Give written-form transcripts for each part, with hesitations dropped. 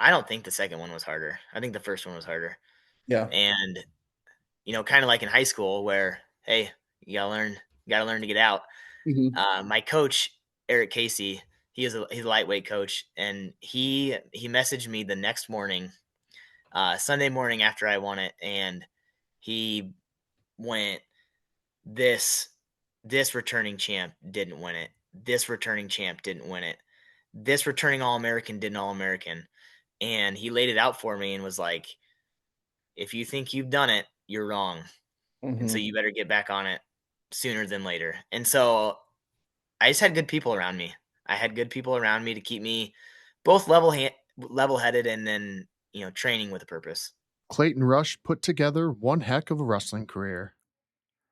I don't think the second one was harder. I think the first one was harder. Yeah. And, kind of like in high school where, hey, you gotta learn to get out. Hmm. My coach, Eric Casey, he's a lightweight coach, and he messaged me the next morning, Sunday morning after I won it, and he went, this this returning champ didn't win it. This returning champ didn't win it. This returning All American didn't All American. And he laid it out for me and was like, if you think you've done it, you're wrong. And so Hmm. you better get back on it sooner than later. And so I just had good people around me. I had good people around me to keep me both level headed and then, training with a purpose. Clayton Rush put together one heck of a wrestling career.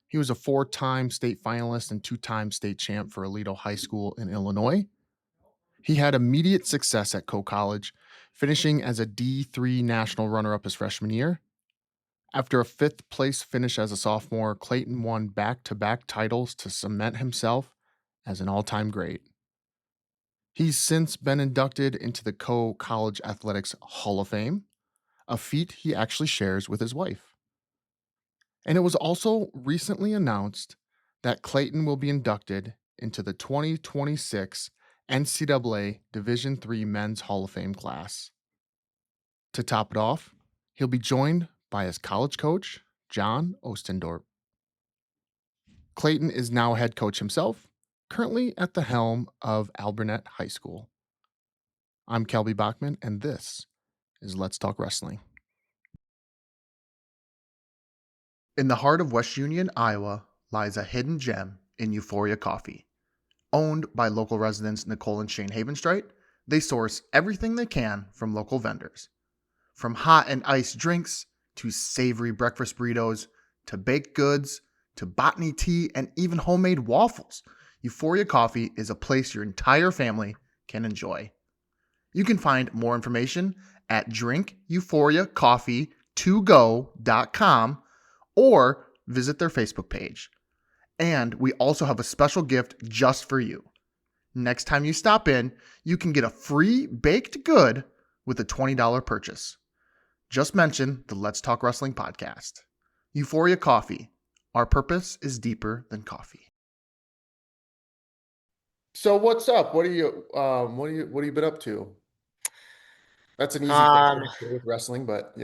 He was a 4-time state finalist and 2-time state champ for Aledo High School in Illinois. He had immediate success at Coe College, finishing as a D3 national runner up his freshman year. After a 5th place finish as a sophomore, Clayton won back to back titles to cement himself as an all time great. He's since been inducted into the Coe College Athletics Hall of Fame, a feat he actually shares with his wife. And it was also recently announced that Clayton will be inducted into the 2026 NCAA Division III Men's Hall of Fame class. To top it off, he'll be joined by his college coach, John Oostendorp. Clayton is now head coach himself, currently at the helm of Alburnett High School. I'm Kelby Bachman, and this is Let's Talk Wrestling. In the heart of West Union, Iowa, lies a hidden gem in Euphoria Coffee. Owned by local residents Nicole and Shane Havenstreit, they source everything they can from local vendors. From hot and iced drinks, to savory breakfast burritos, to baked goods, to botany tea, and even homemade waffles, Euphoria Coffee is a place your entire family can enjoy. You can find more information at drinkeuphoria.coffee2go.com or visit their Facebook page. And we also have a special gift just for you. Next time you stop in, you can get a free baked good with a $20 purchase. Just mention the Let's Talk Wrestling podcast. Euphoria Coffee. Our purpose is deeper than coffee. So what's up? What have you been up to? That's an easy Um, question with wrestling, but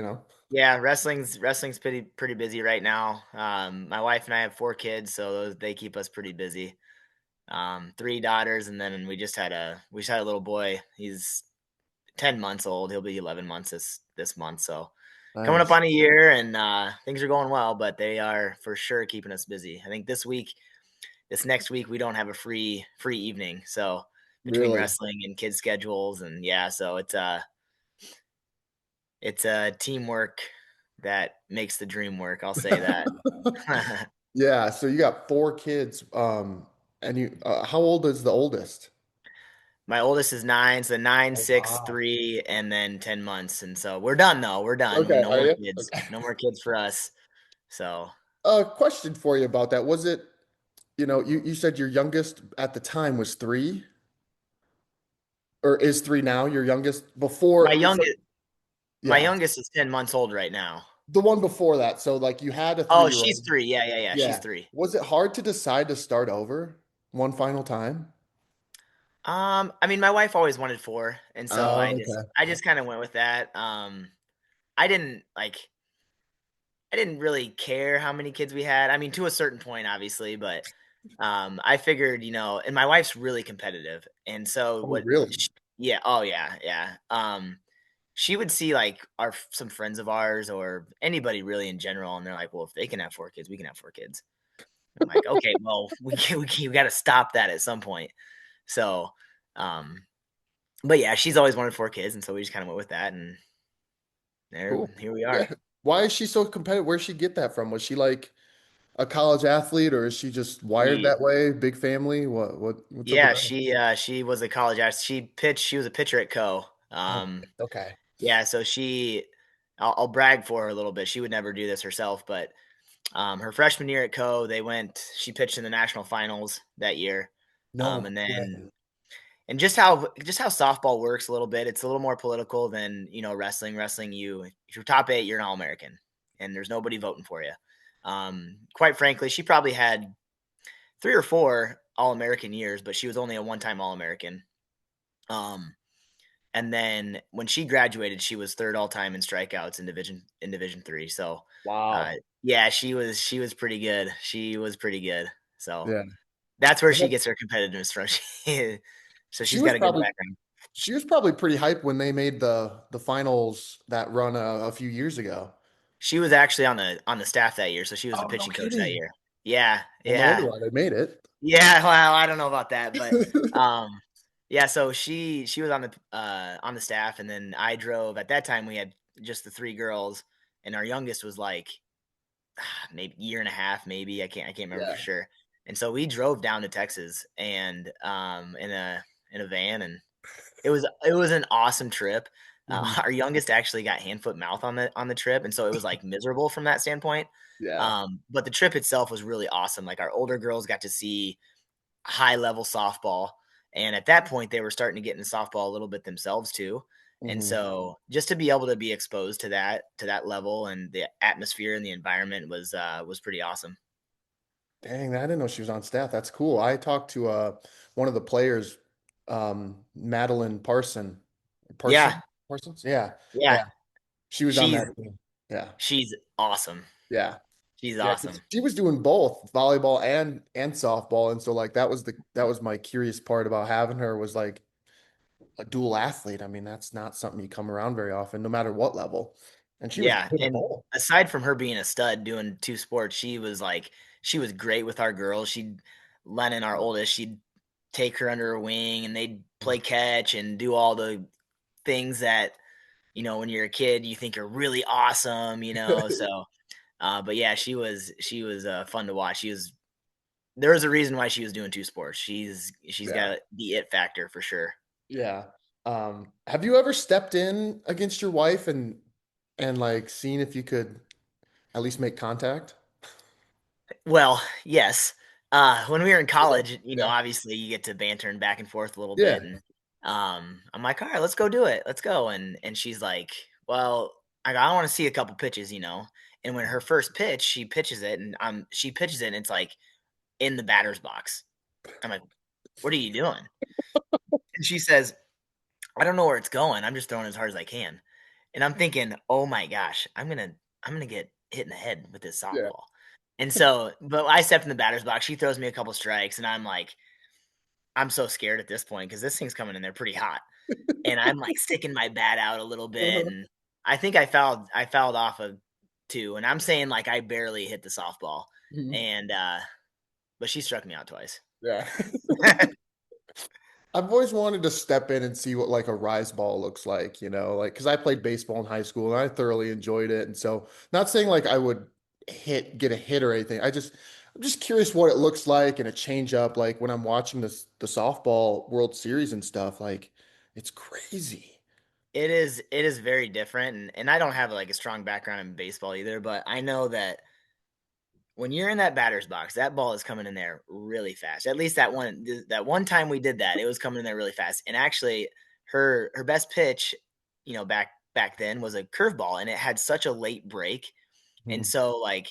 yeah, wrestling's pretty busy right now. My wife and I have 4 kids, so they keep us pretty busy. 3 daughters, and then we just had a little boy. He's 10 months old. He'll be 11 months this month. So coming up nice. on a year, and things are going well, but they are for sure keeping us busy. I think this next week, we don't have a free evening. So between Really? wrestling and kids schedules, and yeah, so it's a teamwork that makes the dream work. I'll say that. Yeah, so you got 4 kids. And how old is the oldest? My oldest is 9, so 9, Oh 6, wow. 3, and then 10 months. And so we're done though. We're done. Okay, No are more you? kids. Okay. No more kids for us. So Question for you about that. Was it, you said your youngest at the time was 3, or is 3 now your youngest my before? So, youngest my yeah, youngest is 10 months old right now. the one before that. So like you had a Oh, she's three-year-old. 3. Yeah, yeah, yeah. She's Yeah. 3. Was it hard to decide to start over one final time? I mean, my wife always wanted 4, and so I Oh, just okay. I just kind of went with that. I didn't like I didn't really care how many kids we had. I mean, to a certain point, obviously, but I figured, and my wife's really competitive, and so Oh, really? yeah, oh yeah, yeah. She would see like some friends of ours or anybody really in general, and they're like, "Well, if they can have 4 kids, we can have 4 kids." I'm like, "Okay, well, we got to stop that at some point." So, um, but yeah, she's always wanted 4 kids, and so we just kind of went with that, and Cool. here we are. Yeah. Why is she so competitive? Where'd she get that from? Was she like a college athlete, or is she just wired She that way? Big family? What's up with Yeah, that? she was a college athlete. She was a pitcher at Coe. Oh, okay. Yeah, so I'll brag for her a little bit. She would never do this herself, but her freshman year at Coe, she pitched in the national finals that year. No And then way. and just how softball works a little bit. It's a little more political than wrestling. Wrestling, if you're top 8, you're an All-American, and there's nobody voting for you. Quite frankly, she probably had 3 or 4 All-American years, but she was only a one-time All-American. Um, and then when she graduated, she was third all-time in strikeouts in Division III. So, uh, Wow. yeah, she was pretty good. She was pretty good. So Yeah. that's where she gets her competitiveness from. So She she's was got a good probably background. she was probably pretty hyped when they made the finals that run a few years ago. She was actually on the staff that year, so she was the Oh, no pitching coach that kidding. year. Yeah, Well, no wonder yeah, why they made it. yeah. Well, I don't know about that, but yeah. So she was on the staff, and then I drove. At that time, we had just the 3 girls, and our youngest was like maybe year and a half, maybe I can't remember for Yeah. sure. And so we drove down to Texas and in a van, and it was an awesome trip. Mhm. Our youngest actually got hand, foot, mouth on the trip, and so it was like miserable from that standpoint. Yeah. But the trip itself was really awesome. Like our older girls got to see high level softball, and at that point they were starting to get into softball a little bit themselves too. And Mhm. so just to be able to be exposed to that level and the atmosphere and the environment was pretty awesome. Dang, I didn't know she was on staff. That's cool. I talked to one of the players, Madeline Yeah, Parsons? Yeah. yeah, Yeah. She was on she's that team. Yeah. she's awesome. Yeah. She's Yeah, because awesome. she was doing both volleyball and softball. And so like that was my curious part about having her was like a dual athlete. I mean, that's not something you come around very often, no matter what level. And she was Yeah, good at and both. aside from her being a stud doing 2 sports, she was great with our girls. Lennon, our oldest, she'd take her under her wing, and they'd play catch and do all the things that, when you're a kid, you think are really awesome. So, but yeah, she was fun to watch. There was a reason why she was doing 2 sports. She's Yeah. got the it factor for sure. Yeah. Have you ever stepped in against your wife and like seen if you could at least make contact? Well, yes. When we were in Okay. college, Yeah. obviously you get to banter and back and forth a little Yeah. bit, and I'm like, all right, let's go do it, let's go, and she's like, well, I want to see a couple pitches. And when her first pitch, she pitches it, and it's like in the batter's box. I'm like, what are you doing? And she says, I don't know where it's going. I'm just throwing as hard as I can. And I'm thinking, oh my gosh, I'm gonna get hit in the head with this Yeah. softball. And so, but I stepped in the batter's box. She throws me a couple strikes, and I'm like, I'm so scared at this point because this thing's coming in there pretty hot. And I'm like sticking my bat out a little bit, Uh-huh. and I think I fouled off of 2, and I'm saying like I barely hit the softball, Mhm. and but she struck me out twice. Yeah. I've always wanted to step in and see what like a rise ball looks like, like because I played baseball in high school and I thoroughly enjoyed it. And so, not saying like I would get a hit or anything. I'm just curious what it looks like and a change up. Like when I'm watching the softball World Series and stuff, like it's crazy. It is very different, and I don't have like a strong background in baseball either, but I know that when you're in that batter's box, that ball is coming in there really fast. At least that one time we did that, it was coming in there really fast. And actually, her best pitch, back then was a curveball, and it had such a late break. And Mhm. so like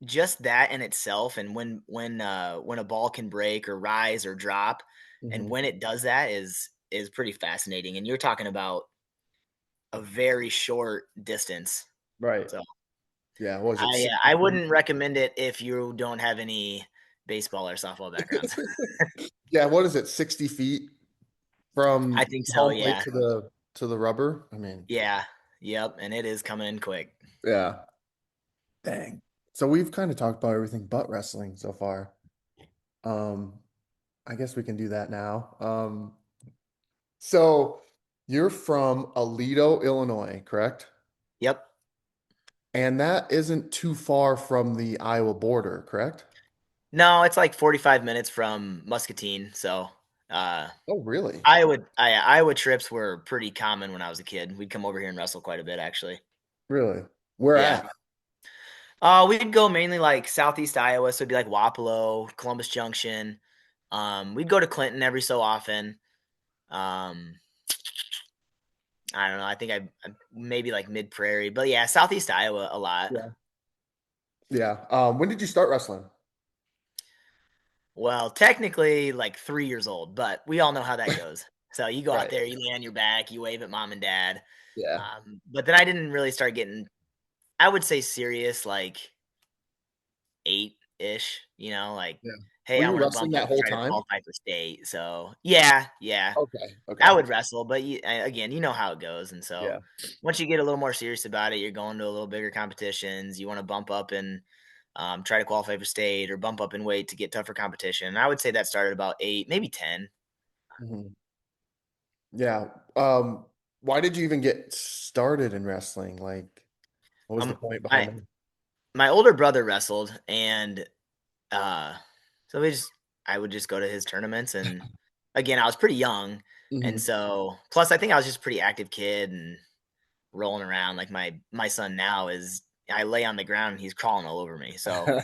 just that in itself, and when a ball can break or rise or drop, and Mhm. when it does that is pretty fascinating. And you're talking about a very short distance. Right. So Yeah. What was it? I 60 feet? wouldn't recommend it if you don't have any baseball or softball backgrounds. Yeah. What is it? 60 feet I from think so, home plate yeah. to the rubber. I mean, Yeah. Yep, and it is coming in quick. yeah. Dang. So we've kind of talked about everything but wrestling so far. Um, I guess we can do that now. So you're from Aledo, Illinois, correct? Yep. And that isn't too far from the Iowa border, correct? No, it's like 45 minutes from Muscatine, so, uh, Oh, really? Iowa trips were pretty common when I was a kid. We'd come over here and wrestle quite a bit, actually. Really? Where Yeah. at? We'd go mainly, like, Southeast Iowa, so it'd be, like, Wapello, Columbus Junction. We'd go to Clinton every so often. Um, I don't know. I think I maybe like mid prairie, but yeah, Southeast Iowa a lot. Yeah. Yeah. When did you start wrestling? Well, technically like 3 years old, but we all know how that goes. So you go out Right. there, you lay on your back, you wave at mom and dad. Yeah. But then I didn't really start getting, I would say, serious like 8-ish. Like, Yeah. hey, Were I you want to wrestling bump up that and whole try to time? qualify for state. So yeah, yeah. Okay. Okay. I would wrestle, but again, you know how it goes. And so Yeah. once you get a little more serious about it, you're going to a little bigger competitions. You want to bump up and try to qualify for state or bump up in weight to get tougher competition. And I would say that started about 8, maybe 10. Mhm. Yeah. Why did you even get started in wrestling? Like, what was the Um, point behind my it? my older brother wrestled, and uh, so I would just go to his tournaments, and again, I was pretty young, and Hmm. so plus I think I was just a pretty active kid and rolling around. Like my son now is, I lay on the ground and he's crawling all over me. So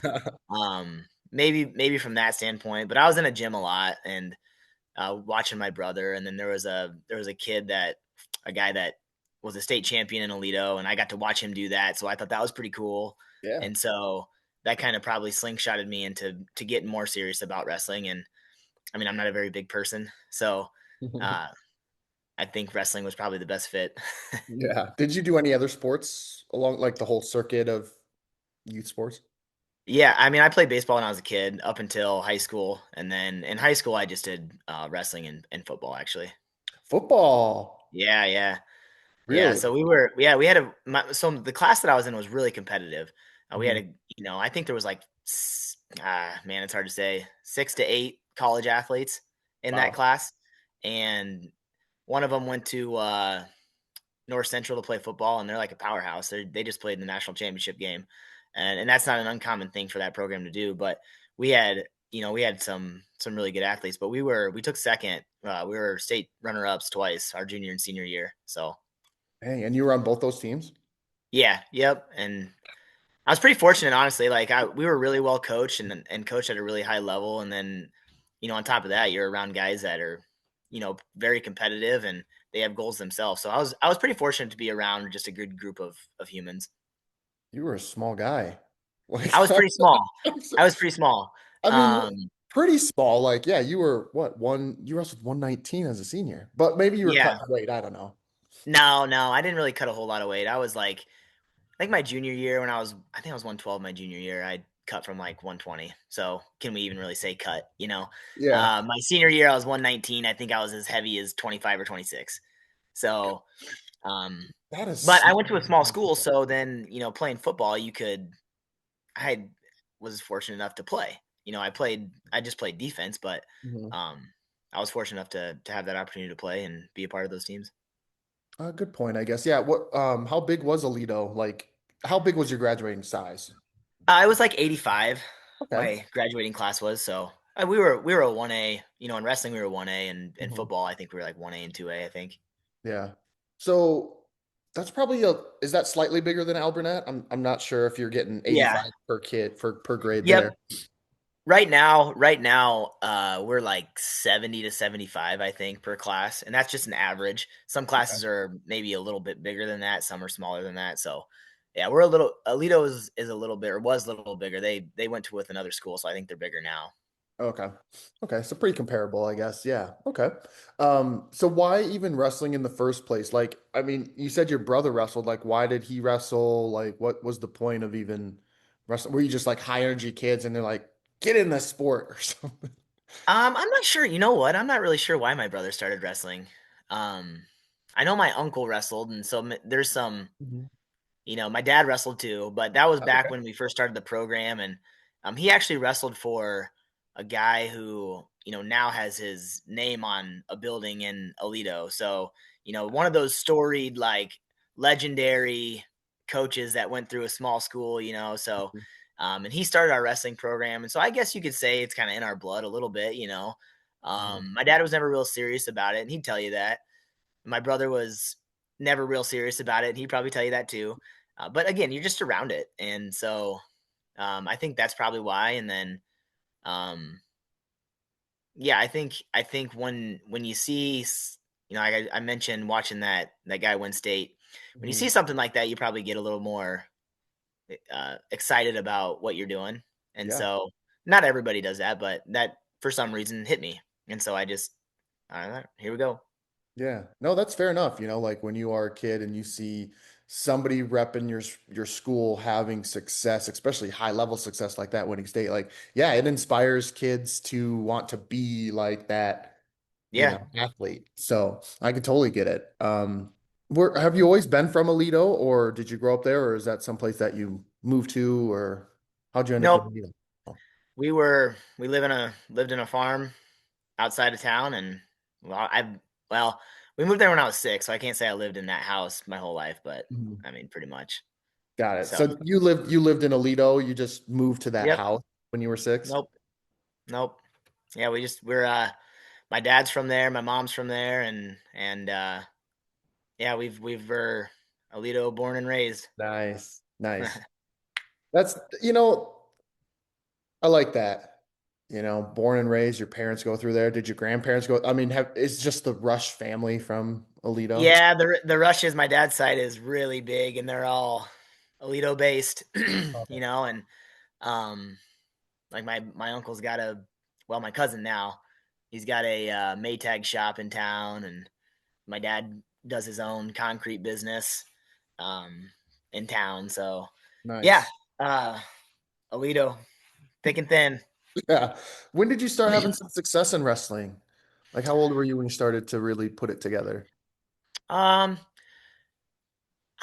maybe from that standpoint, but I was in a gym a lot and watching my brother, and then there was a kid that a guy that was a state champion in Aledo, and I got to watch him do that. So I thought that was pretty cool, Yeah. and so that kind of probably slingshotted me into to getting more serious about wrestling. And I mean, I'm not a very big person, so uh, I think wrestling was probably the best fit. Yeah. Did you do any other sports along like the whole circuit of youth sports? Yeah, I mean, I played baseball when I was a kid up until high school, and then in high school I just did wrestling and football actually. Football. Yeah, yeah. Yeah, Really? so we had so the class that I was in was really competitive. We had Hmm. I think there was like, man, it's hard to say, 6 to 8 college athletes in that Wow. class, and one of them went to North Central to play football, and they're like a powerhouse. They just played in the national championship game, and that's not an uncommon thing for that program to do. But we had we had some really good athletes, but we took second. We were state runner ups twice, our junior and senior year. So Hey, and you were on both those teams? yeah, yep. And I was pretty fortunate, honestly. Like we were really well coached and coached at a really high level. And then, on top of that, you're around guys that are, very competitive and they have goals themselves. So I was pretty fortunate to be around just a good group of humans. You were a small guy. I Like, was pretty small. I'm so- I was pretty small. I mean, Um, pretty small. Like, yeah, you were what, you wrestled 119 as a senior, but maybe you were yeah. cutting weight. I don't know. No, I didn't really cut a whole lot of weight. I was like, I think my junior year I think I was 112 my junior year. I cut from like 120. So can we even really say cut? Yeah, My senior year I was 119. I think I was as heavy as 25 or 26. So, um, that but is. I went to a small school, so then playing football, I was fortunate enough to play. I just played defense, but Mhm. I was fortunate enough to have that opportunity to play and be a part of those teams. Good point, I guess. Yeah. How big was Alito? Like, how big was your graduating size? I was like 85. Okay. My graduating class was, so we were a 1A. In wrestling we were 1A, and in Mhm. football I think we were like 1A and 2A. I think. Yeah. So that's probably is that slightly bigger than Alburnett? I'm not sure if you're getting Yeah. 85 per kid for per grade there. Yep. Right now, we're like 70 to 75, I think, per class, and that's just an average. Some Okay. classes are maybe a little bit bigger than that, some are smaller than that. So, yeah, we're a little. Alito is a little bit, or was a little bigger. They went to with another school, so I think they're bigger now. Okay. Okay. So pretty comparable, I guess. Yeah. Okay. So why even wrestling in the first place? Like, I mean, you said your brother wrestled. Like, why did he wrestle? Like, what was the point of even wrestling? Were you just like high energy kids and they're like, get in this sport or something? I'm not sure. You know what? I'm not really sure why my brother started wrestling. Um, I know my uncle wrestled, and so there's some. Mhm. My dad wrestled too, but that was back Okay. when we first started the program, and he actually wrestled for a guy who now has his name on a building in Aledo. So one of those storied, like, legendary coaches that went through a small school. So and he started our wrestling program, and so I guess you could say it's kind of in our blood a little bit. Mhm. My dad was never real serious about it, and he'd tell you that. My brother was never real serious about it, and he'd probably tell you that too. But again, you're just around it, and so I think that's probably why. And then um, yeah, I think when you see, I mentioned watching that guy win state. When you Mhm. see something like that, you probably get a little more excited about what you're doing. And Yeah. so, not everybody does that, but that for some reason hit me. And so I just, all right, here we go. Yeah. No, that's fair enough. Like when you are a kid and you see somebody repping your school having success, especially high level success like that, winning state, like, yeah, it inspires kids to want to be like that, Yeah. athlete. So I can totally get it. Have you always been from Aledo, or did you grow up there, or is that someplace that you moved to, or how'd you end up in Nope. Aledo? Oh. We lived in a farm outside of town, and well, well, we moved there when I was 6, so I can't say I lived in that house my whole life, but Mhm. I mean, pretty much. Got it. So, So you lived in Aledo. You just moved to that yep. house when you were 6? Nope. Nope. Yeah, my dad's from there, my mom's from there, and yeah, we're Aledo born and raised. Nice. Nice. That's, you know, I like that. Born and raised, your parents go through there. Did your grandparents go? I mean, it's just the Rush family from Aledo. Yeah, the Rushes, my dad's side is really big, and they're all Aledo based, Okay. and um, like my uncle's got my cousin now, he's got a Maytag shop in town, and my dad does his own concrete business, um, in town. So yeah, Nice. uh, Aledo, thick and thin. Yeah. When did you start having some success in wrestling? Like, how old were you when you started to really put it together? Um,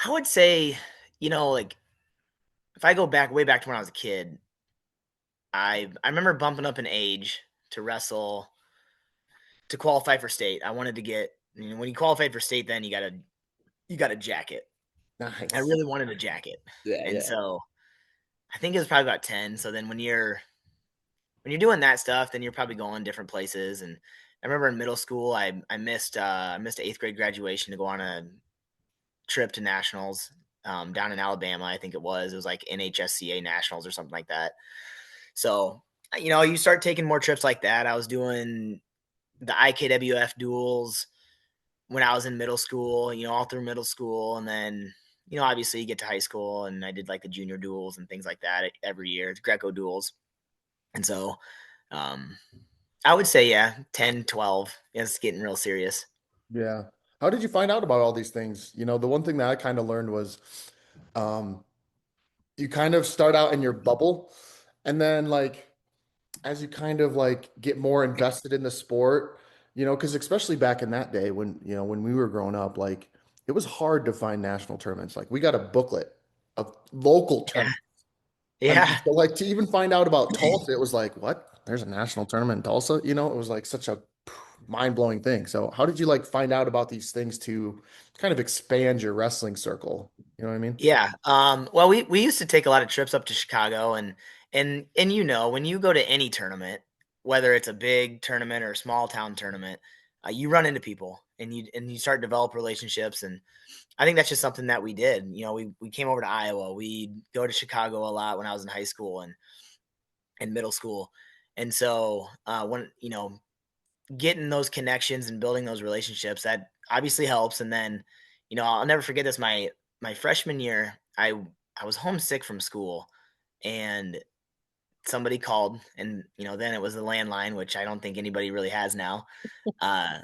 I would say, like if I go back way back to when I was a kid, I remember bumping up in age to wrestle to qualify for state. I wanted to get, when you qualified for state, then you got a jacket. I Nice. really wanted a jacket, Yeah, and yeah. so I think it was probably about 10. So then when you're doing that stuff, then you're probably going different places. And I remember in middle school, I missed eighth grade graduation to go on a trip to nationals, down in Alabama. I think it was like NHSCA nationals or something like that. So you start taking more trips like that. I was doing the IKWF duels when I was in middle school, all through middle school. And then, obviously you get to high school, and I did like the junior duels and things like that every year, the Greco duels. And so, um, I would say, yeah, 10, 12. Yeah, it's getting real serious. Yeah. How did you find out about all these things? The one thing that I kind of learned was, um, you kind of start out in your bubble, and then like as you kind of like get more invested in the sport, because especially back in that day when we were growing up, like it was hard to find national tournaments. Like we got a booklet of local Yeah. tournaments. Yeah. So like to even find out about Tulsa, it was like, what? There's a national tournament in Tulsa? It was like such a mind-blowing thing. So how did you like find out about these things to kind of expand your wrestling circle? You know what I mean? Yeah. Well, we used to take a lot of trips up to Chicago, and when you go to any tournament, whether it's a big tournament or a small town tournament, you run into people, and you start to develop relationships. And I think that's just something that we did. We came over to Iowa. We go to Chicago a lot when I was in high school and middle school. And so when getting those connections and building those relationships, that obviously helps. And then, I'll never forget this. My freshman year, I was homesick from school, and somebody called, and then it was the landline, which I don't think anybody really has now. Uh,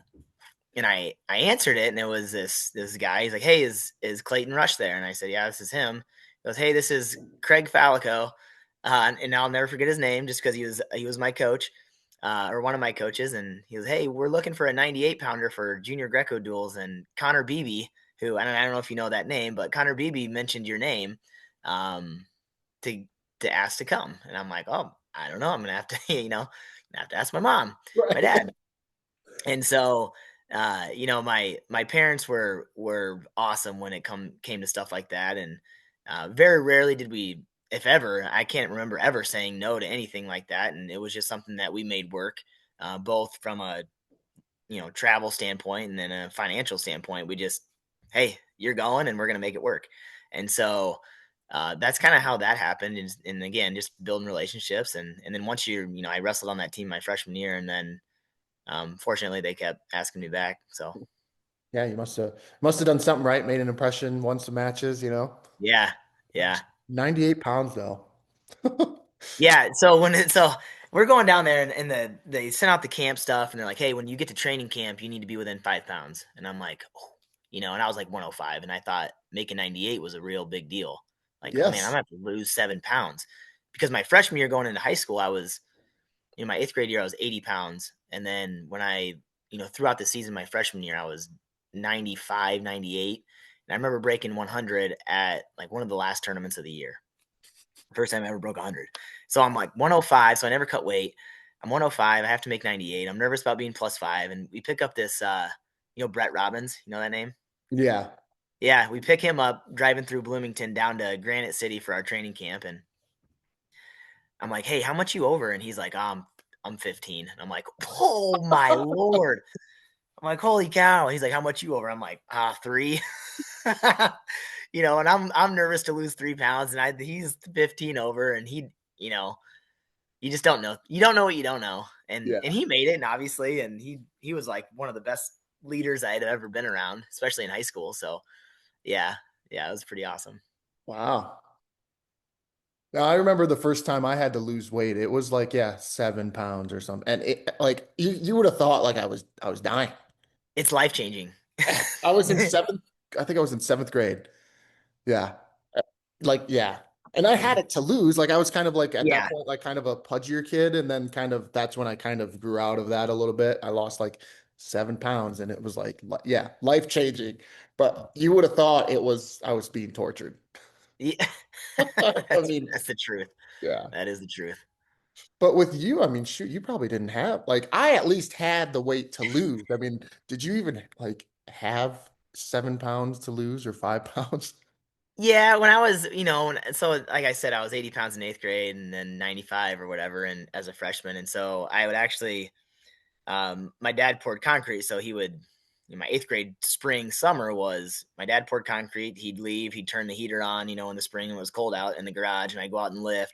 and I answered it, and it was this guy. He's like, "Hey, is Clayton Rush there?" And I said, "Yeah, this is him." He goes, "Hey, this is Craig Fallico," and I'll never forget his name just because he was my coach, or one of my coaches. And he goes, "Hey, we're looking for a 98 pounder for junior Greco duels, and Connor Beebe, who I don't know if you know that name, but Connor Beebe mentioned your name, um, to ask to come." And I'm like, "Oh, I don't know. I'm gonna have to have to ask my mom, my Right. dad." And so, my parents were awesome when it came to stuff like that. And very rarely did we, if ever, I can't remember ever saying no to anything like that. And it was just something that we made work, both from a travel standpoint and then a financial standpoint. We just, hey, you're going, and we're gonna make it work. And so, that's kind of how that happened. And again, just building relationships. And then once I wrestled on that team my freshman year, and then Fortunately, they kept asking me back. So Yeah, you must have done something right, made an impression, won some matches, you know. yeah, yeah. 98 pounds though. Yeah, so we're going down there and they sent out the camp stuff and they're like, hey, when you get to training camp, you need to be within 5 pounds. And I'm like, oh, and I was like 105, and I thought making 98 was a real big deal. Like, oh man, I'm Yes. gonna have to lose 7 pounds because my freshman year going into high school, I was in my eighth grade year, I was 80 pounds, and then when I throughout the season, my freshman year, I was 95, 98, and I remember breaking 100 at like one of the last tournaments of the year. First time I ever broke 100. So I'm like 105. So I never cut weight. I'm 105. I have to make 98. I'm nervous about being +5. And we pick up this, Brett Robbins. You know that name? Yeah. Yeah. We pick him up driving through Bloomington down to Granite City for our training camp. And I'm like, hey, how much you over? And he's like, I'm 15. And I'm like, oh my Lord. I'm like, holy cow. He's like, how much you over? I'm like, 3. And I'm nervous to lose 3 pounds. And he's 15 over, and you know, you just don't know. You don't know what you don't know. And Yeah. he made it, and obviously, and he was like one of the best leaders I had ever been around, especially in high school. So yeah, yeah, it was pretty awesome. Wow. Now, I remember the first time I had to lose weight. It was like, yeah, 7 pounds or something. And it like you would have thought like I was dying. It's life changing. I was in seventh, I think I was in seventh grade. Yeah. Like, yeah. And I had it to lose. Like I was kind of like at that Yeah, point, like kind of a pudgier kid. And then kind of that's when I kind of grew out of that a little bit. I lost like 7 pounds and it was like, yeah, life changing. But you would have thought I was being tortured. yeah. I mean, That's the truth. yeah. That is the truth. But with you, I mean, shoot, you probably didn't have like I at least had the weight to lose. I mean, did you even like have 7 pounds to lose or 5 pounds? Yeah, when I was, so like I said, I was 80 pounds in eighth grade and then 95 or whatever, and as a freshman, and so I would actually, my dad poured concrete, so he would, in my eighth grade spring summer was my dad poured concrete. He'd leave, he'd turn the heater on, in the spring when it was cold out in the garage, and I'd go out and lift.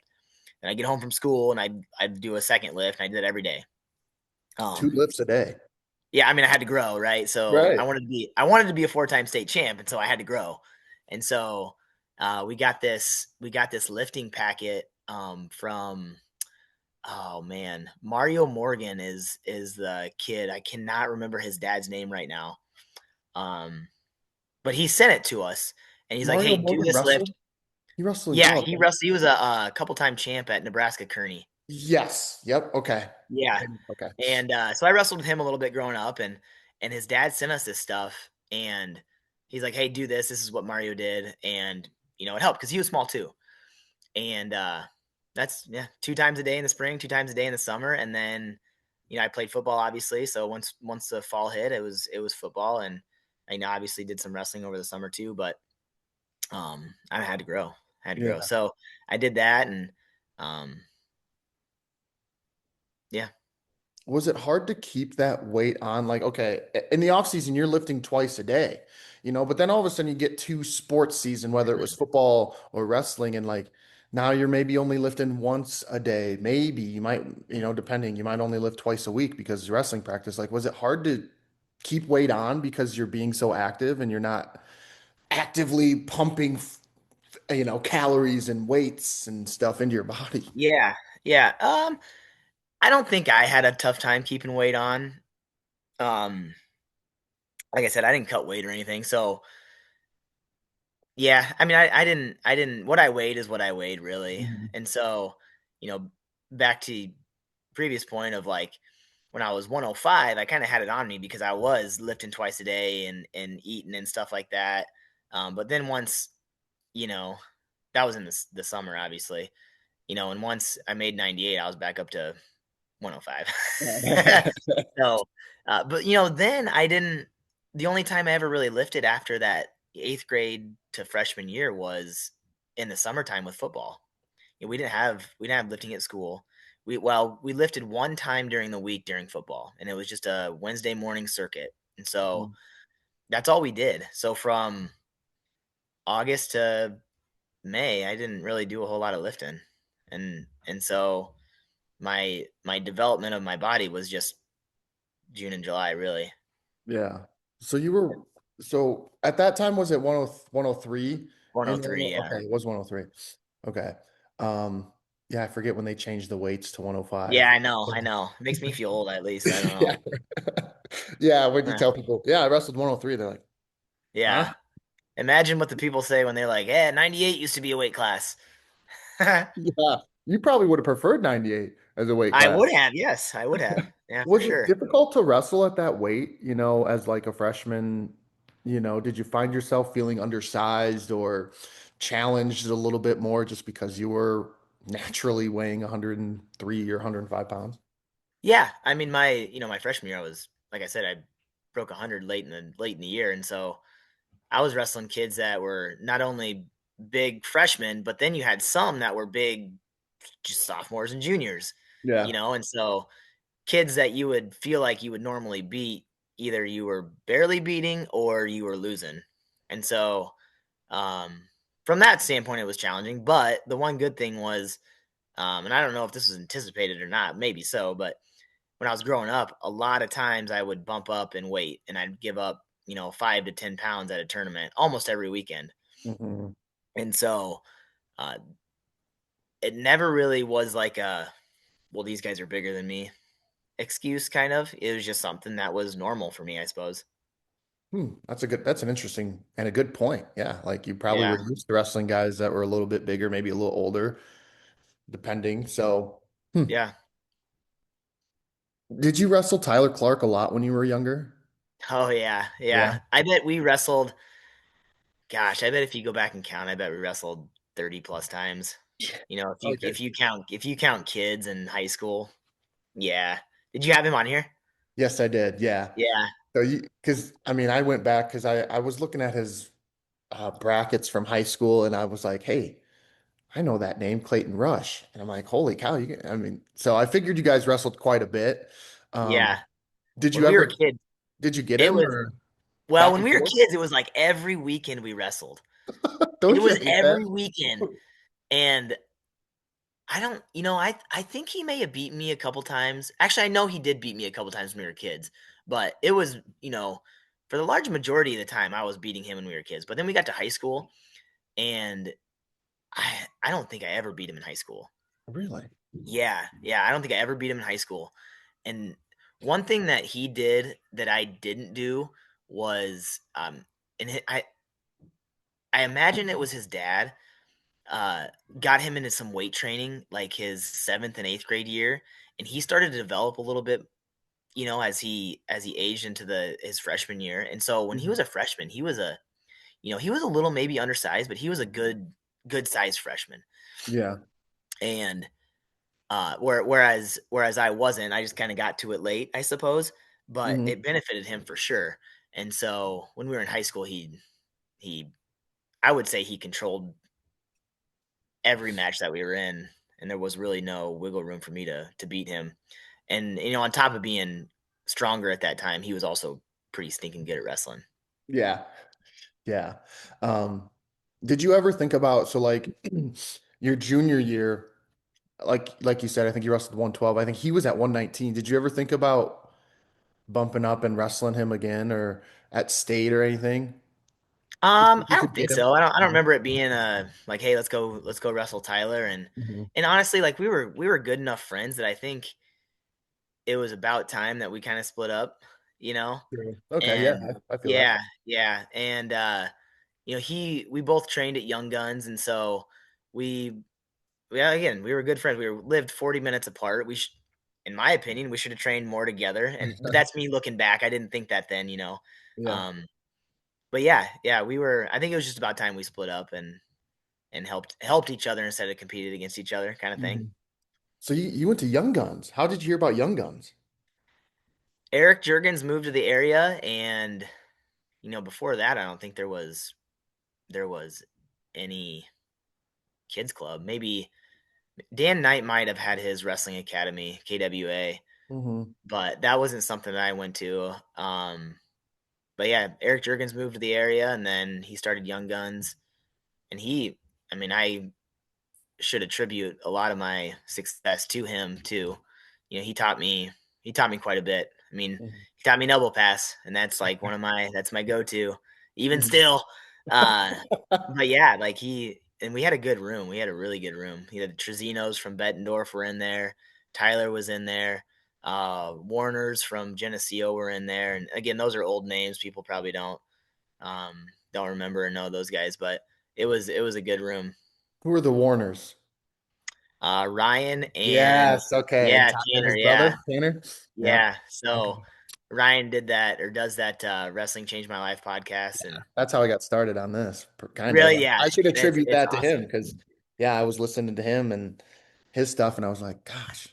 And I'd get home from school and I'd do a second lift, and I did that every day. Two Um, lifts a day. yeah, I mean, I had to grow, right? So Right. I wanted to be a 4-time state champ, and so I had to grow. And so we got this lifting packet from, oh man, Mario Morgan is the kid. I cannot remember his dad's name right now. Um, but he sent it to us, and he's like, Mario "Hey, do Morgan this lift." wrestled? He wrestled in Yeah, college, he right? wrestled. He was a couple time champ at Nebraska Kearney. Yes. Yep. Okay. Yeah, Okay. and so I wrestled with him a little bit growing up, and his dad sent us this stuff, and he's like, "Hey, do this. This is what Mario did," and it helped because he was small too. And that's, yeah, 2 times a day in the spring, 2 times a day in the summer, and then I played football obviously. So once the fall hit, it was football, and I obviously did some wrestling over the summer too, but I had to grow, Yeah. So I did that, and um, yeah, Was it hard to keep that weight on? Like, okay, in the off season, you're lifting twice a day, but then all of a sudden you get two sports season, whether it was football or wrestling, and like now you're maybe only lifting once a day. Maybe you might, depending, you might only lift twice a week because wrestling practice. Like, was it hard to keep weight on because you're being so active and you're not actively pumping, calories and weights and stuff into your body? yeah, yeah. I don't think I had a tough time keeping weight on. Um, like I said, I didn't cut weight or anything. So yeah, I mean, I didn't. What I weighed is what I weighed, really. Mhm. And so, you know, back to previous point of like when I was 105, I kind of had it on me because I was lifting twice a day and eating and stuff like that. But then once, you know, that was in the summer, obviously, and once I made 98, I was back up to 105. So, but then I didn't. The only time I ever really lifted after that eighth grade to freshman year was in the summertime with football. We didn't have lifting at school. We lifted one time during the week during football, and it was just a Wednesday morning circuit, and so that's all we did. So from August to May, I didn't really do a whole lot of lifting, and so my development of my body was just June and July, really. Yeah. So you were so at that time was it 103 in 103, Illinois? yeah. Okay, it was 103. Okay. Um yeah, I forget when they changed the weights to Yeah, 105. I know, I know. It makes me feel old, at least. I don't know. Yeah. Yeah, when you Huh. tell people, yeah, I wrestled 103, they're like, huh? Yeah. Imagine what the people say when they're like, "Yeah, 98 used to be a weight class." Yeah. You probably would have preferred 98 as a weight I class. would have, yes, I would have. Yeah, for Was it sure. difficult to wrestle at that weight, as like a freshman? Did you find yourself feeling undersized or challenged a little bit more just because you were naturally weighing 103 or 105 pounds? Yeah, I mean, my freshman year, I was like I said, I broke 100 late in the year, and so I was wrestling kids that were not only big freshmen, but then you had some that were big just sophomores and juniors, Yeah. and so kids that you would feel like you would normally beat, either you were barely beating or you were losing. And so, um, from that standpoint, it was challenging. But the one good thing was, and I don't know if this was anticipated or not, maybe so, but when I was growing up, a lot of times I would bump up in weight and I'd give up, 5 to 10 pounds at a tournament almost every weekend. Hmm. And so, uh, it never really was like well, these guys are bigger than me excuse, kind of. It was just something that was normal for me, I suppose. That's an interesting and a good point. Yeah. Like you probably Yeah, were used to wrestling guys that were a little bit bigger, maybe a little older, depending. So, yeah. did you wrestle Tyler Clark a lot when you were younger? Oh, yeah, Yeah. yeah. I bet we wrestled gosh, I bet if you go back and count, I bet we wrestled 30 plus times. If you Okay. if you count kids in high school. Yeah. Did you have him on here? Yes, I did. Yeah. Yeah. So because I mean, I went back because I was looking at his brackets from high school, and I was like, hey, I know that name, Clayton Rush, and I'm like, holy cow! I mean, so I figured you guys wrestled quite a bit. Um, Yeah. did When you we were ever kids, did you get it him was or well, back when and we were forth? kids, it was like every weekend we wrestled. It Don't you was hate that? every weekend, and I don't, I think he may have beaten me a couple times. Actually, I know he did beat me a couple times when we were kids, but it was, for the large majority of the time, I was beating him when we were kids. But then we got to high school, and I don't think I ever beat him in high school. Really? Yeah, yeah, I don't think I ever beat him in high school. And one thing that he did that I didn't do was, and I imagine it was his dad uh, got him into some weight training like his seventh and eighth grade year, and he started to develop a little bit, as he aged into the his freshman year. And so when he Mhm. was a freshman, he was a little maybe undersized, but he was a good sized freshman. Yeah. And whereas I wasn't, I just kind of got to it late, I suppose, but Mhm. it benefited him for sure. And so when we were in high school, he I would say he controlled every match that we were in, and there was really no wiggle room for me to beat him. And on top of being stronger at that time, he was also pretty stinking good at wrestling. Yeah. Yeah. Um, did you ever think about so like your junior year, like you said, I think you wrestled 112. I think he was at 119. Did you ever think about bumping up and wrestling him again or at state or anything? Just if I you don't could think get him. so. I don't remember it being like, hey, let's go wrestle Tyler. and Mhm. and honestly, like we were good enough friends that I think it was about time that we kind of split up, you know. True. Okay, yeah, And I feel that. yeah, yeah, and we both trained at Young Guns, and so we yeah, again, we were good friends. We lived 40 minutes apart. In my opinion, we should have trained more together. But that's me looking back. I didn't think that then. Yeah. Um, but yeah, yeah, we were. I think it was just about time we split up and helped each other instead of competed against each other, kind of thing. Mhm. So you went to Young Guns. How did you hear about Young Guns? Eric Jurgens moved to the area, and before that, I don't think there was any kids club. Maybe Dan Knight might have had his wrestling academy, KWA, Hmm. but that wasn't something that I went to. But yeah, Eric Jurgens moved to the area, and then he started Young Guns, and I should attribute a lot of my success to him too. He taught me quite a bit. I mean, Mhm. he taught me elbow pass, and that's my go-to even Mhm. still. But yeah, like we had a good room. We had a really good room. He had Trezinos from Bettendorf were in there. Tyler was in there. Warners from Geneseo were in there. And again, those are old names. People probably don't remember or know those guys, but it was a good room. Who are the Warners? Ryan and Yes. Okay. And yeah, Tyler, Tanner. his Yeah, brother, Tanner. Yeah. yeah. Okay. So Ryan did that or does that Wrestling Changed My Life podcast, and That's how I got started on this, kind of. really, yeah, I should attribute it's that to him awesome. because, yeah, I was listening to him and his stuff, and I was like, gosh,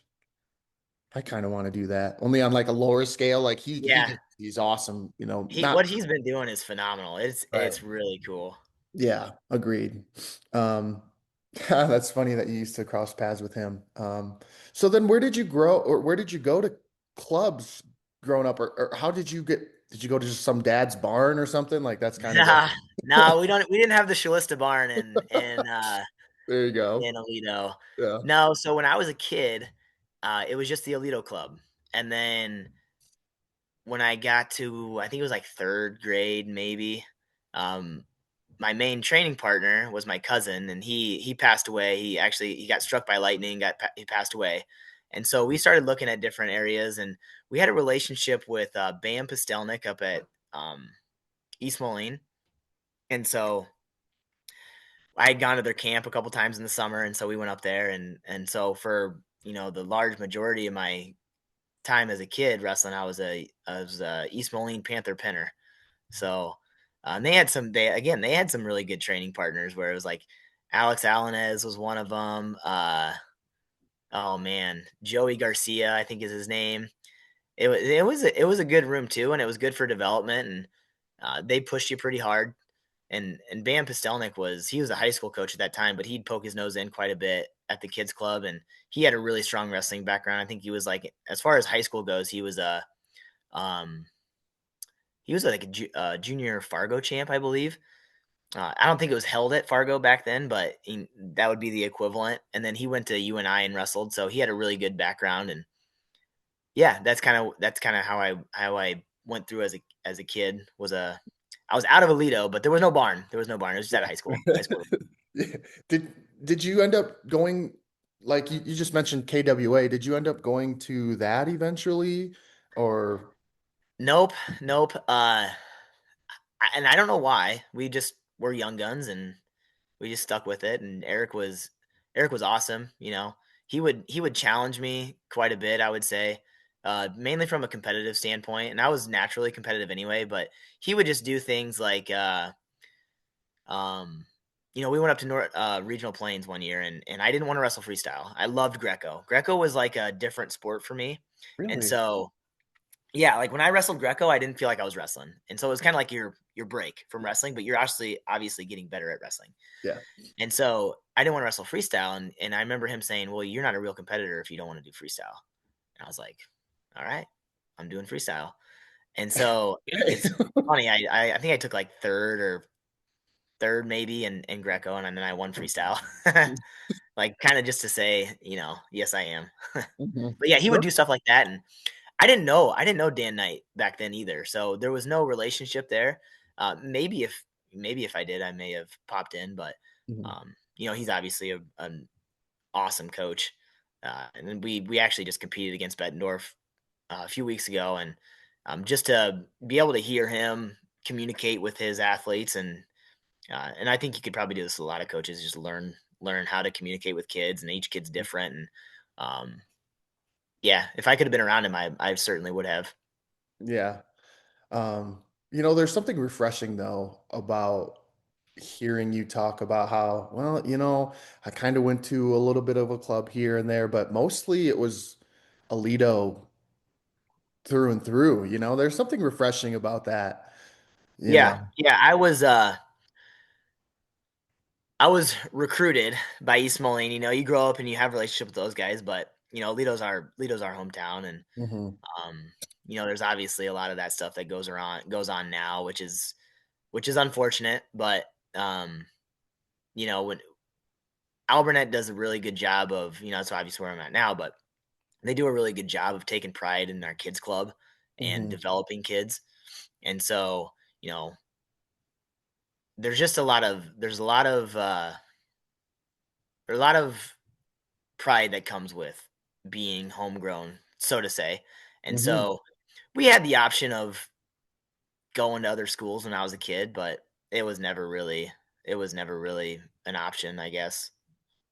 I kind of want to do that. Only on like a lower scale. Like Yeah, he's awesome. he Not what he's been doing is phenomenal. right. It's really cool. Yeah, agreed. Um, that's funny that you used to cross paths with him. So then where did you grow or where did you go to clubs growing up or how did you go to just some dad's barn or something? Like that's kind of the Nah, no, we didn't have the Shalista barn there you go. in Aledo. Yeah. No, so when I was a kid, it was just the Aledo club, and then when I got to, I think it was like third grade, maybe. Um, my main training partner was my cousin, and he passed away. He got struck by lightning. He passed away, and so we started looking at different areas, and we had a relationship with Bam Pastelnik up at um, East Moline, and so I had gone to their camp a couple times in the summer, and so we went up there, and so for the large majority of my time as a kid wrestling, I was a East Moline Panther pinner. So and they had some really good training partners where it was like Alex Alanez was one of them. Oh man, Joey Garcia, I think is his name. It was a good room too, and it was good for development, and they pushed you pretty hard. And Bam Pastelnik he was a high school coach at that time, but he'd poke his nose in quite a bit at the kids club, and he had a really strong wrestling background. I think he was like, as far as high school goes, um he was like a junior Fargo champ, I believe. I don't think it was held at Fargo back then, but that would be the equivalent. And then he went to UNI and wrestled, so he had a really good background. And yeah, that's kind of how I went through as a kid. I was out of Aledo, but there was no barn. There was no barn. It was just at a high school. High school. Did did you end up going like you just mentioned KWA? Did you end up going to that eventually? Or Nope, nope. And I don't know why. We just were young guns, and we just stuck with it. And Eric was awesome. He would challenge me quite a bit, I would say, mainly from a competitive standpoint. And I was naturally competitive anyway, but he would just do things like, um, we went up to Regional Plains one year, and I didn't want to wrestle freestyle. I loved Greco. Greco was like a different sport for me, and really? so yeah, like when I wrestled Greco, I didn't feel like I was wrestling, and so it was kind of like your break from wrestling, but you're actually obviously getting better at wrestling. Yeah. And so I didn't want to wrestle freestyle, and I remember him saying, "Well, you're not a real competitor if you don't want to do freestyle." And I was like, "All right, I'm doing freestyle." And so Okay. it's funny. I think I took like third maybe in Greco, and then I won freestyle, like kind of just to say, yes, I am. Mhm. But yeah, he would do stuff like that, and I didn't know Dan Knight back then either, so there was no relationship there. Maybe if I did, I may have popped in, but Mhm. he's obviously an awesome coach. And then we actually just competed against Bettendorf a few weeks ago, and just to be able to hear him communicate with his athletes, and I think you could probably do this with a lot of coaches, just learn how to communicate with kids, and each kid's different, and um, yeah, if I could have been around him, I certainly would have. Yeah. There's something refreshing though about hearing you talk about how, well, I kind of went to a little bit of a club here and there, but mostly it was Alito through and through. There's something refreshing about that, you Yeah, know. yeah, I was recruited by East Moline. You grow up and you have a relationship with those guys, but Lido's our hometown, and Hmm. um, there's obviously a lot of that stuff that goes on now, which is unfortunate. But when Alburnett does a really good job of, that's obviously where I'm at now, but they do a really good job of taking pride in our kids club, and Hmm. developing kids. And so, you know, there's just there's a lot of pride that comes with being homegrown, so to say. And Hmm. so we had the option of going to other schools when I was a kid, but it was never really it was never really an option, I guess.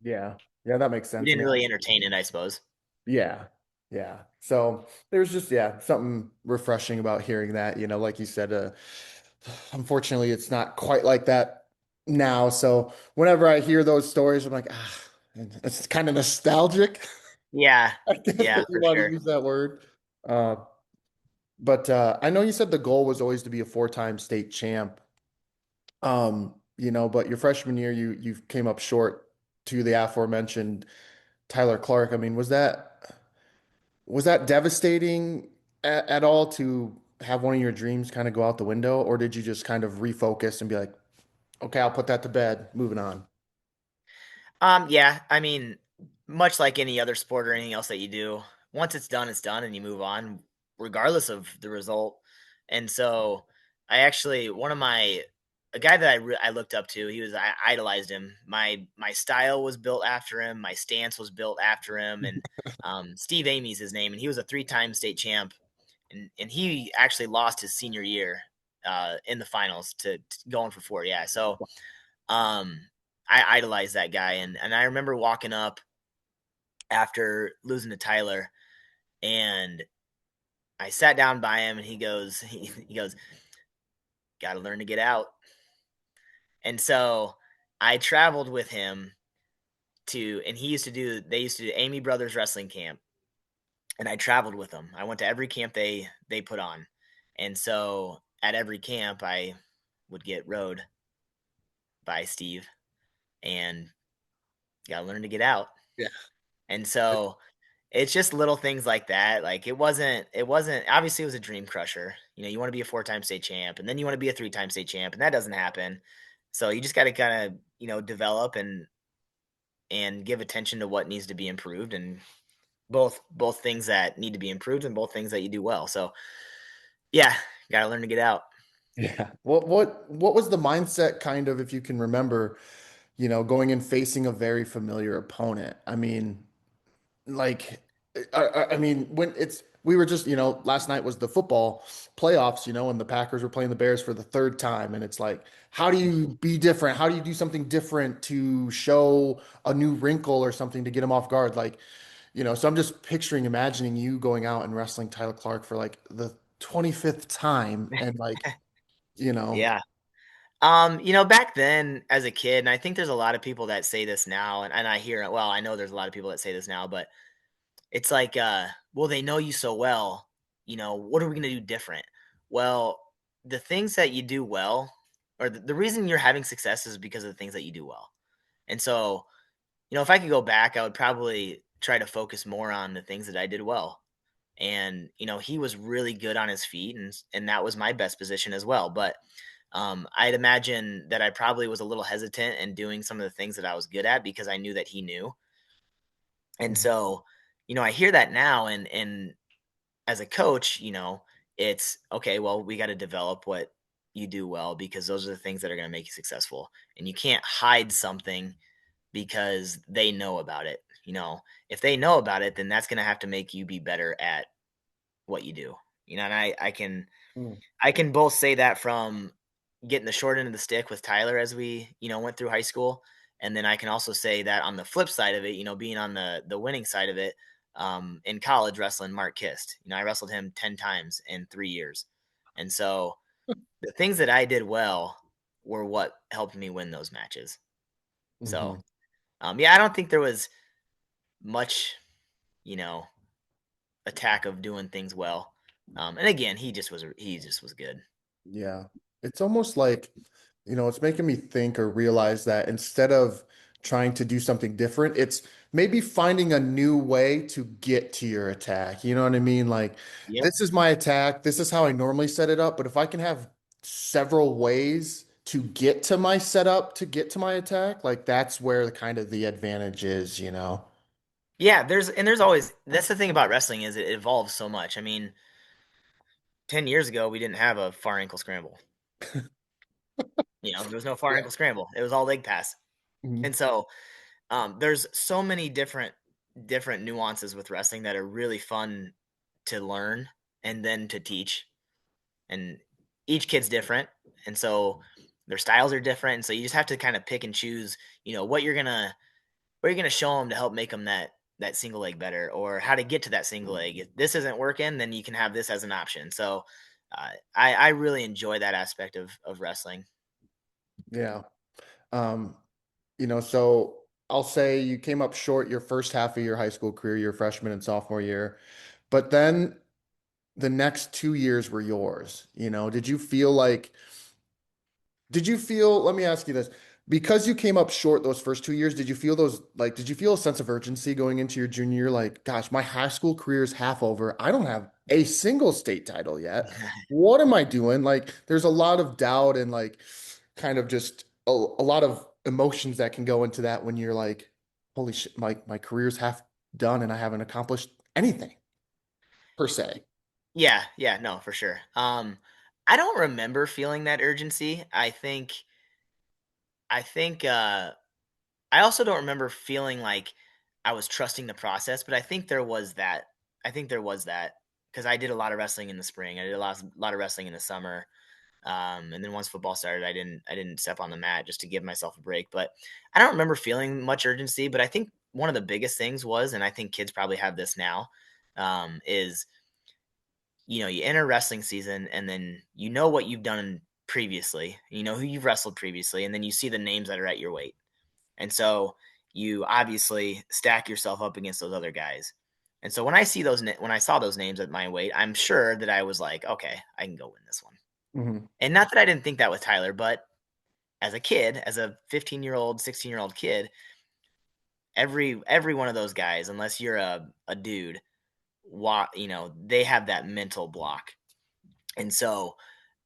Yeah. Yeah, that makes We sense. I didn't mean, really entertain it, I suppose. yeah. Yeah. So there's just, yeah, something refreshing about hearing that, like you said, unfortunately, it's not quite like that now. So whenever I hear those stories, I'm like, it's kind of nostalgic, Yeah. I guess, Yeah, if you for want to sure. use that word. Uh, but I know you said the goal was always to be a four-time state champ. But your freshman year, you came up short to the aforementioned Tyler Clark. I mean, was that devastating at all to have one of your dreams kind of go out the window, or did you just kind of refocus and be like, okay, I'll put that to bed, moving on? Yeah, I mean, much like any other sport or anything else that you do, once it's done and you move on, regardless of the result. And so I actually one of my a guy that I looked up to, I idolized him. My style was built after him, my stance was built after him, and Steve Amy's his name, and he was a three-time state champ, and he actually lost his senior year in the finals to going for four. Yeah, so um, I idolized that guy, and I remember walking up after losing to Tyler, and I sat down by him, and he goes, got to learn to get out. And so I traveled with him and they used to do Amy Brothers Wrestling Camp, and I traveled with them. I went to every camp they put on, and so at every camp I would get rode by Steve, and got to learn to get out. Yeah. And so it's just little things like that. Like it wasn't obviously it was a dream crusher. You know, you want to be a four-time state champ and then you want to be a three-time state champ and that doesn't happen. So you just got to kind of, develop and give attention to what needs to be improved and both things that need to be improved and both things that you do well. So, yeah, got to learn to get out. Yeah. What was the mindset kind of, if you can remember, going and facing a very familiar opponent? I mean, like, I mean, when we were just, last night was the football playoffs, and the Packers were playing the Bears for the third time. And it's like, how do you be different? How do you do something different to show a new wrinkle or something to get them off guard? Like, so I'm just imagining you going out and wrestling Tyler Clark for like the 25th time and like, you know, Yeah. Back then as a kid, and I think there's a lot of people that say this now, and I hear it. Well, I know there's a lot of people that say this now, but it's like, well, they know you so well, what are we going to do different? Well, the things that you do well, or the reason you're having success is because of the things that you do well. And so, if I could go back, I would probably try to focus more on the things that I did well. And, he was really good on his feet, and that was my best position as well. But I'd imagine that I probably was a little hesitant in doing some of the things that I was good at because I knew that he knew. And Mhm. so, I hear that now, and as a coach, it's okay, well, we got to develop what you do well because those are the things that are going to make you successful. And you can't hide something because they know about it. If they know about it, then that's going to have to make you be better at what you do. And Mm. I can both say that from getting the short end of the stick with Tyler as we, went through high school. And then I can also say that on the flip side of it, being on the winning side of it, in college wrestling Mark Kist. I wrestled him 10 times in 3 years. And so the things that I did well were what helped me win those matches. So, Mhm. yeah, I don't think there was much, you know, attack of doing things well. And again, he just was good. Yeah. It's almost like, it's making me think or realize that instead of trying to do something different, it's maybe finding a new way to get to your attack. You know what I mean? Like, Yep. this is my attack. This is how I normally set it up. But if I can have several ways to get to my setup, to get to my attack, like that's where the kind of the advantage is. Yeah, there's always that's the thing about wrestling is it evolves so much. I mean, 10 years ago, we didn't have a far ankle scramble. There was no far Yeah. ankle scramble. It was all leg pass. Mhm. And so there's so many different nuances with wrestling that are really fun to learn and then to teach. And each kid's different, and so their styles are different. And so you just have to kind of pick and choose, what you're gonna show them to help make them that single leg better, or how to get to that single leg. If this isn't working, then you can have this as an option. So I really enjoy that aspect of wrestling. Yeah. Um, so I'll say you came up short your first half of your high school career, your freshman and sophomore year, but then the next 2 years were yours. Did you feel, let me ask you this, because you came up short those first 2 years, did you feel a sense of urgency going into your junior year? Like, gosh, my high school career is half over. I don't have a single state title yet. What am I doing? Like, there's a lot of doubt and like kind of just a lot of emotions that can go into that when you're like, holy shit, my career's half done and I haven't accomplished anything per se. Yeah, no, for sure. I don't remember feeling that urgency. I think I also don't remember feeling like I was trusting the process, but I think there was that. I think there was that because I did a lot of wrestling in the spring. I did a lot of wrestling in the summer, and then once football started, I didn't step on the mat just to give myself a break. But I don't remember feeling much urgency. But I think one of the biggest things was, and I think kids probably have this now, is you enter wrestling season and then you know what you've done previously, you know who you've wrestled previously, and then you see the names that are at your weight. And so you obviously stack yourself up against those other guys. And so when I saw those names at my weight, I'm sure that I was like, okay, I can go win this one. Mhm. And not that I didn't think that with Tyler, but as a kid, as a 15-year-old, 16-year-old kid, every one of those guys, unless you're a dude, they have that mental block. And so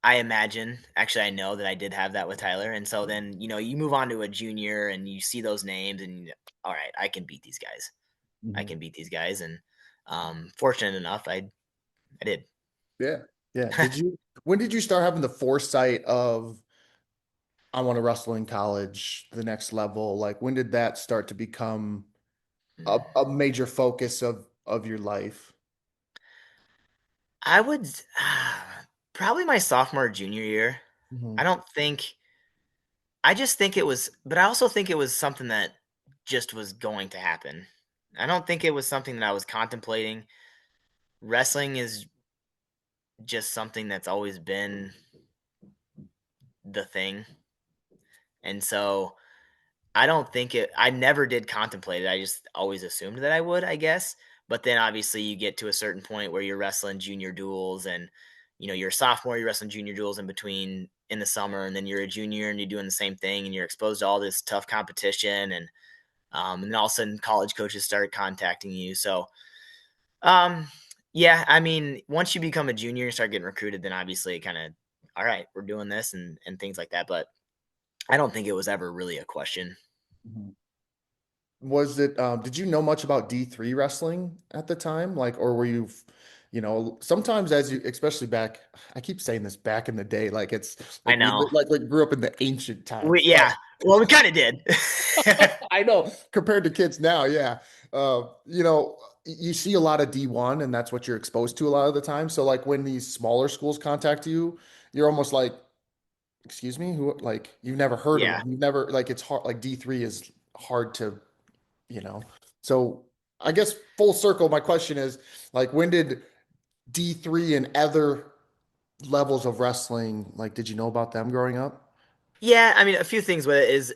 I know that I did have that with Tyler. And so then, you move on to a junior and you see those names and all right, I can beat these guys. I Mhm. can beat these guys. And fortunate enough, I did. Yeah. Yeah. When did you start having the foresight of, I want to wrestle in college, the next level? Like, when did that start to become a major focus of your life? I would probably my sophomore junior year. I Mhm. don't think I just think it was, but I also think it was something that just was going to happen. I don't think it was something that I was contemplating. Wrestling is just something that's always been the thing. And so I never did contemplate it. I just always assumed that I would, I guess. But then obviously you get to a certain point where you're wrestling junior duels and, you're a sophomore, you're wrestling junior duels in between in the summer. And then you're a junior and you're doing the same thing and you're exposed to all this tough competition. And then all of a sudden college coaches start contacting you. So, um, yeah, I mean, once you become a junior and start getting recruited, then obviously it kind of, all right, we're doing this and things like that. But I don't think it was ever really a question. Mhm. Did you know much about D3 wrestling at the time? Like, or were sometimes especially back, I keep saying this back in the day, like it's I like we know. grew up in the ancient times, but Yeah. Well, we kind of did. I know compared to kids now, yeah. You see a lot of D1 and that's what you're exposed to a lot of the time. So like when these smaller schools contact you, you're almost like, excuse me, who, like you've never heard of Yeah. them. You've never, like, it's hard, like D3 is hard to, you know. So I guess full circle, my question is like, when did D3 and other levels of wrestling, like, did you know about them growing up? Yeah. I mean, a few things with it is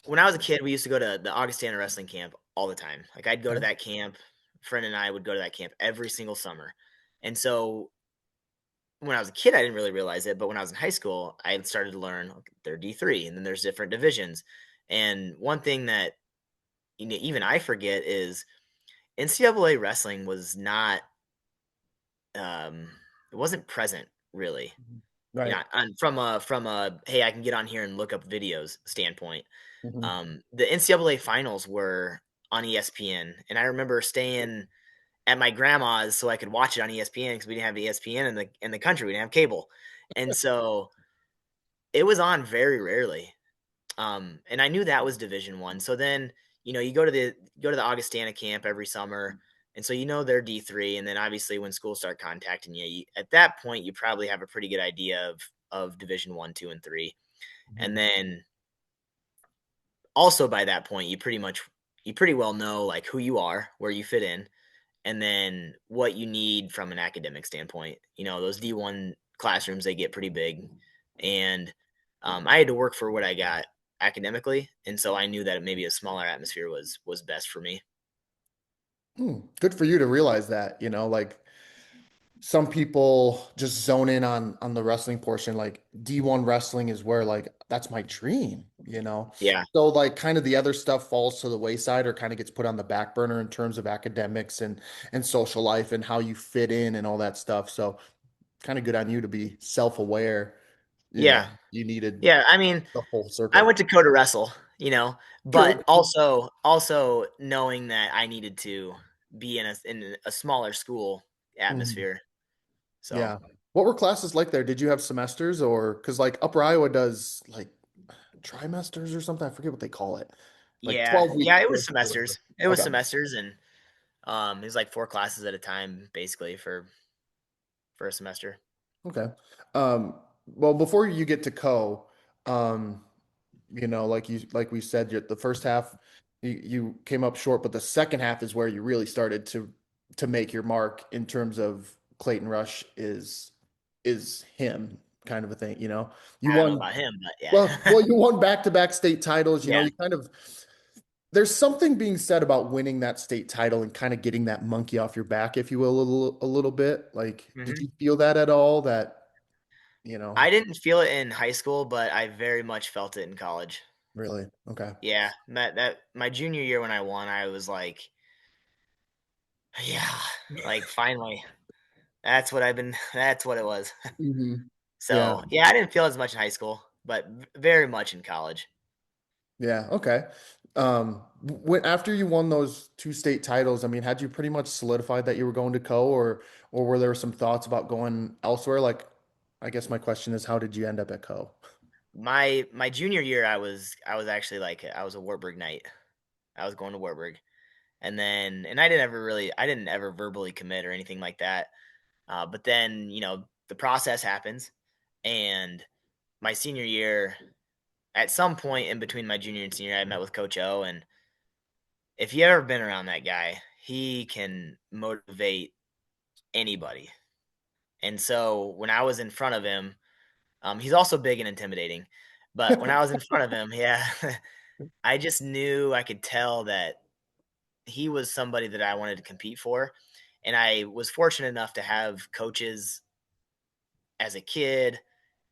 when I was a kid, we used to go to the Augustana wrestling camp all the time. Like I'd go to Okay. that camp. Friend and I would go to that camp every single summer. And so when I was a kid, I didn't really realize it. But when I was in high school, I had started to learn okay, they're D3 and then there's different divisions. And one thing that even I forget is NCAA wrestling was not, um, it wasn't present really. Right. From a hey, I can get on here and look up videos standpoint. Mhm. The NCAA finals were on ESPN, and I remember staying at my grandma's so I could watch it on ESPN because we didn't have ESPN in the country. We didn't have cable. And so it was on very rarely. And I knew that was Division I. So then, you go to the Augustana camp every summer, and so they're D3. And then obviously when schools start contacting you, at that point you probably have a pretty good idea of Division I, 2, and 3. And then also by that point you pretty well know like who you are, where you fit in, and then what you need from an academic standpoint. Those D1 classrooms, they get pretty big, and I had to work for what I got academically, and so I knew that maybe a smaller atmosphere was best for me. Good for you to realize that, like some people just zone in on the wrestling portion. Like D1 wrestling is where like that's my dream. Yeah, So like kind of the other stuff falls to the wayside or kind of gets put on the back burner in terms of academics and social life and how you fit in and all that stuff. So kind of good on you to be self-aware. yeah, You needed yeah. I mean, the whole I circle. went to Coe to wrestle, but True. also knowing that I needed to be in a smaller school Mhm. atmosphere. So Yeah. What were classes like there? Did you have semesters or because like Upper Iowa does like trimesters or something? I forget what they call it. Like yeah, 12 week yeah, it was courses or whatever. semesters. It was Okay. semesters, and it was like 4 classes at a time, basically for a semester. Okay. Well, before you get to um, like we said, the first half you came up short, but the second half is where you really started to make your mark in terms of Clayton Rush is him kind of a thing. You I don't know won about him, but yeah. well, you won back-to-back state titles, Yeah. you kind of there's something being said about winning that state title and kind of getting that monkey off your back, if you will, a little bit. Like, did Mhm. you feel that at all? That. I didn't feel it in high school, but I very much felt it in college. Really? Okay. Yeah, that my junior year when I won, I was like, yeah, like finally. That's what it was. hmm Yeah. So, yeah, I didn't feel as much in high school, but very much in college. Yeah. Okay. When after you won those two state titles, I mean, had you pretty much solidified that you were going to Co, or were there some thoughts about going elsewhere? Like, I guess my question is, how did you end up at Co? My junior year, I was actually like I was a Wartburg Knight. I was going to Wartburg, and I didn't ever verbally commit or anything like that. But then the process happens, and my senior year, at some point in between my junior and senior, I met with Coach O, and if you ever been around that guy, he can motivate anybody. And so when I was in front of him, he's also big and intimidating. But when I was in front of him, yeah, I just knew I could tell that he was somebody that I wanted to compete for. And I was fortunate enough to have coaches as a kid,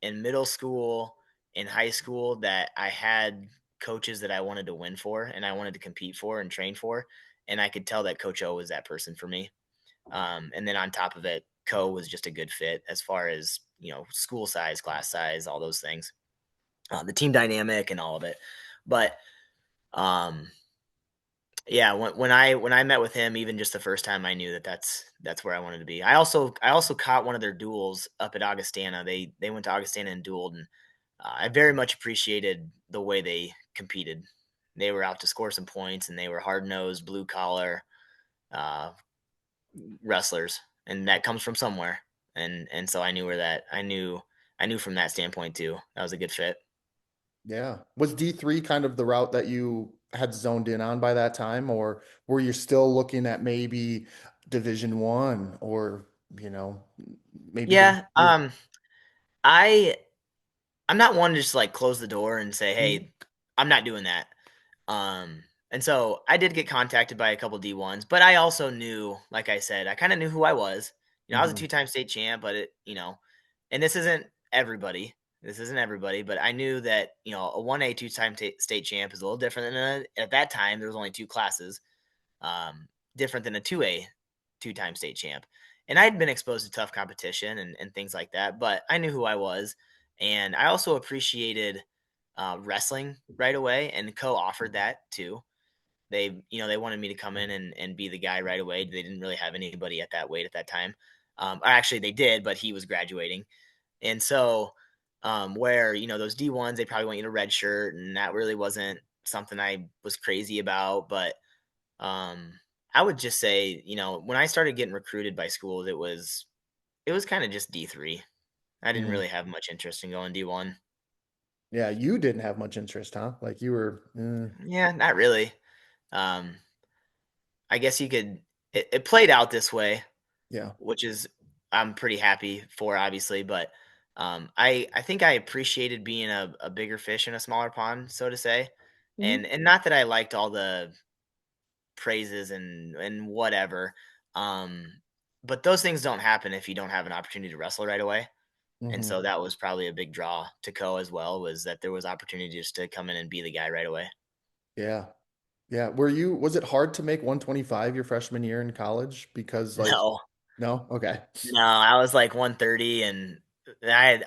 in middle school, in high school, that I had coaches that I wanted to win for and I wanted to compete for and train for. And I could tell that Coach O was that person for me. And then on top of it, Co was just a good fit as far as, school size, class size, all those things, the team dynamic and all of it. But um, yeah, when I met with him, even just the first time, I knew that that's where I wanted to be. I also caught one of their duels up at Augustana. They went to Augustana and dueled, and I very much appreciated the way they competed. They were out to score some points, and they were hard nosed, blue collar uh, wrestlers, and that comes from somewhere. And so I knew from that standpoint too. That was a good fit. Yeah. Was D3 kind of the route that you had zoned in on by that time, or were you still looking at maybe Division 1 or, you know, maybe Yeah. Division 2? I I'm not one to just like close the door and say, Mhm. "Hey, I'm not doing that." And so I did get contacted by a couple D1s, but I also knew, like I said, I kind of knew who I was. I was a Mhm. two-time state champ, but and this isn't everybody. This isn't everybody, but I knew that, a 1A two-time state champ is a little different than at that time. There was only 2 classes, different than a 2A two-time state champ. And I'd been exposed to tough competition and things like that, but I knew who I was. And I also appreciated wrestling right away, and Co offered that too. they wanted me to come in and be the guy right away. They didn't really have anybody at that weight at that time. Or actually they did, but he was graduating. And so, where, those D1s, they probably want you to redshirt, and that really wasn't something I was crazy about. But I would just say, when I started getting recruited by schools, it was kind of just D3. I didn't Mhm. really have much interest in going D1. Yeah, you didn't have much interest, huh? Like you were, Yeah, not really. Um, I guess it played out this way, yeah. which is I'm pretty happy for, obviously. But I think I appreciated being a bigger fish in a smaller pond, so to say. Mhm. And not that I liked all the praises and whatever. Um, but those things don't happen if you don't have an opportunity to wrestle right away. And Mhm. so that was probably a big draw to Coe as well, was that there was opportunity just to come in and be the guy right away. Yeah. Yeah. Was it hard to make 125 your freshman year in college? Because like, No, no? Okay. no, I was like 130, and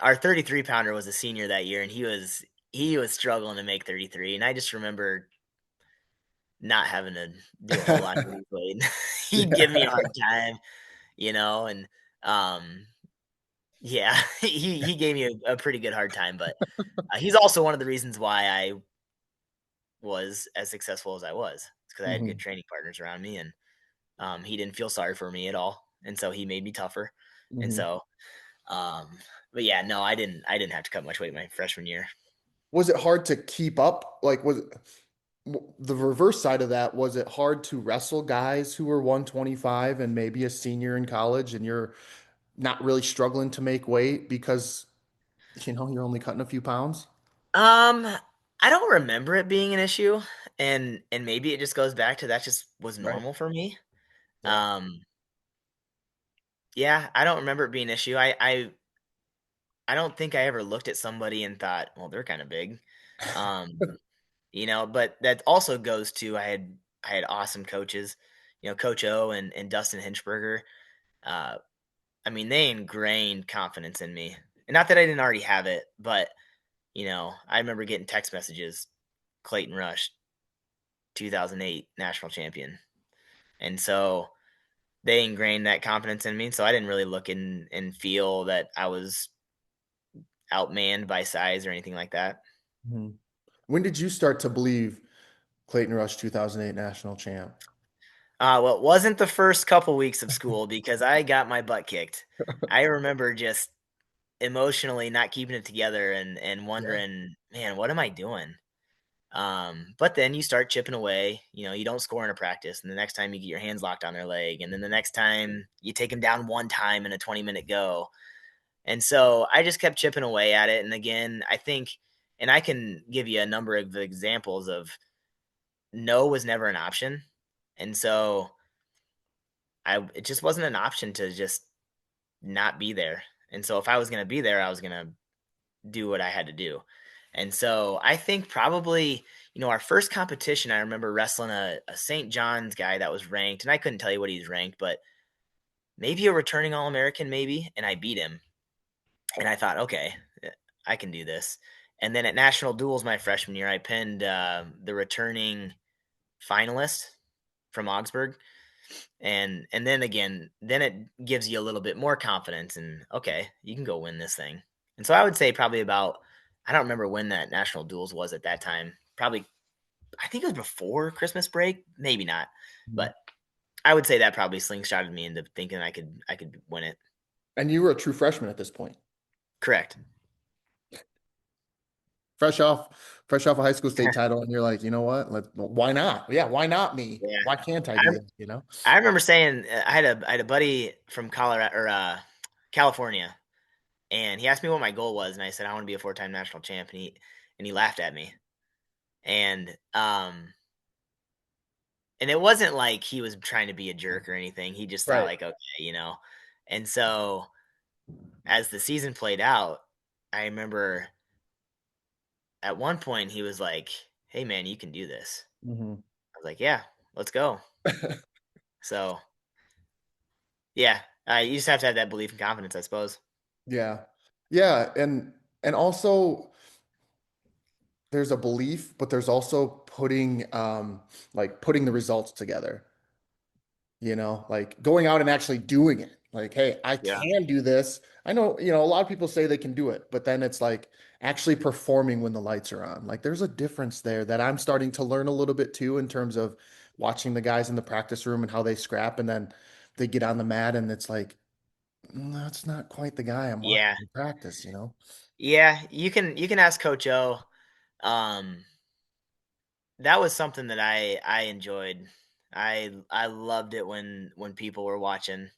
our 33 pounder was a senior that year, and he was struggling to make 33, and I just remember not having to do a whole lot of weight. He'd give me a Yeah. hard time, and um, yeah, he gave me a pretty good hard time, but he's also one of the reasons why I was as successful as I was. It's because I had good Mhm. training partners around me, and he didn't feel sorry for me at all, and so he made me tougher. And Mhm. so, um, but yeah, no, I didn't have to cut much weight my freshman year. Was it hard to keep up? Like, the reverse side of that, was it hard to wrestle guys who were 125 and maybe a senior in college and you're not really struggling to make weight because, you're only cutting a few pounds? Um, I don't remember it being an issue, and maybe it just goes back to that just was Right. normal for me. Yeah. Um, yeah, I don't remember it being an issue. I don't think I ever looked at somebody and thought, well, they're kind of big. Um, but that also goes to I had awesome coaches, Coach O and Dustin Hinchberger. Uh, I mean, they ingrained confidence in me. And not that I didn't already have it, but I remember getting text messages, Clayton Rush, 2008 national champion. And so they ingrained that confidence in me. So I didn't really look and feel that I was outmanned by size or anything like that. Mhm. When did you start to believe Clayton Rush 2008 national champ? Well, it wasn't the first couple weeks of school because I got my butt kicked. I remember just emotionally not keeping it together and Yeah. wondering, man, what am I doing? But then you start chipping away. You don't score in a practice, and the next time you get your hands locked on their leg, and then the next time you take them down one time in a 20-minute go. And so I just kept chipping away at it. And again, I think, and I can give you a number of examples of no was never an option. And so it just wasn't an option to just not be there. And so if I was going to be there, I was going to do what I had to do. And so I think probably, our first competition, I remember wrestling a St. John's guy that was ranked, and I couldn't tell you what he's ranked, but maybe a returning All American, maybe. And I beat him. And I thought, okay, I can do this. And then at national duels my freshman year, I pinned the returning finalist from Augsburg. And then again, then it gives you a little bit more confidence, and okay, you can go win this thing. And so I would say probably about, I don't remember when that national duels was at that time. Probably, I think it was before Christmas break, maybe not, Mhm. but I would say that probably slingshotted me into thinking I could win it. And you were a true freshman at this point. Correct. Fresh off a high school state title, and you're like, you know what? Why not? Yeah, why not me? Yeah, Why can't I I do that? I remember saying I had a buddy from Colorado or California, and he asked me what my goal was, and I said I want to be a four-time national champ, and he laughed at me, and and it wasn't like he was trying to be a jerk or anything. He just thought Right. like, okay, and so as the season played out, I remember at one point he was like, "Hey man, you can do this." Mhm. I was like, "Yeah, let's go." So yeah, you just have to have that belief and confidence, I suppose. Yeah. Yeah, and also there's a belief, but there's also putting the results together, like going out and actually doing it. Like, hey, I Yeah. can do this. I know, a lot of people say they can do it, but then it's like actually performing when the lights are on. Like there's a difference there that I'm starting to learn a little bit too in terms of watching the guys in the practice room and how they scrap and then they get on the mat and it's like, that's not quite the guy I'm watching Yeah. in practice. Yeah. You can ask Coach O. Um, that was something that I enjoyed. I loved it when people were watching.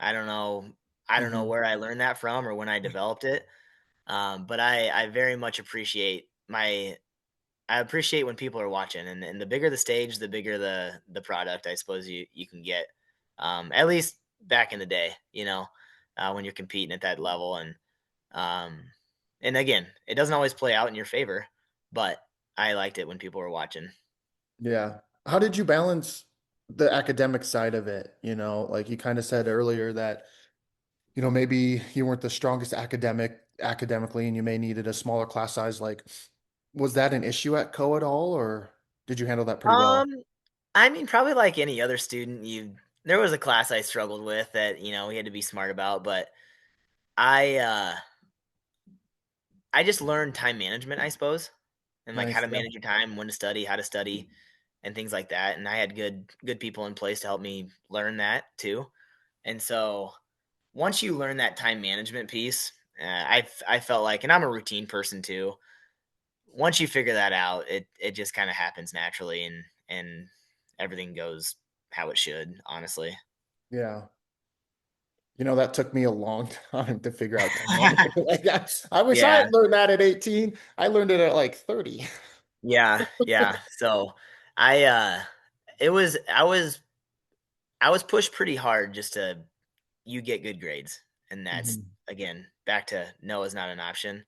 I don't know I don't know Hmm. where I learned that from or when I developed it. But I very much appreciate I appreciate when people are watching, and the bigger the stage, the bigger the product I suppose you can get. At least back in the day, when you're competing at that level, um, and again, it doesn't always play out in your favor, but I liked it when people were watching. Yeah. How did you balance the academic side of it? Like you kind of said earlier that, maybe you weren't the strongest academically and you may needed a smaller class size. Like, was that an issue at Co at all, or did you handle that pretty well? Um, I mean, probably like any other student, you there was a class I struggled with that we had to be smart about, but I uh, I just learned time management, I suppose, and like how Nice. to Yeah. manage your time, when to study, how to study, and things like that. And I had good people in place to help me learn that too. And so once you learn that time management piece, I felt like, and I'm a routine person too. Once you figure that out, it just kind of happens naturally, and everything goes how it should. Honestly. Yeah. That took me a long time to figure out time management. Like, I wish I Yeah, had learned that at 18. I learned it at like 30. yeah, yeah. So I it was I was pushed pretty hard just to you get good grades, and that's Mhm. again back to no is not an option.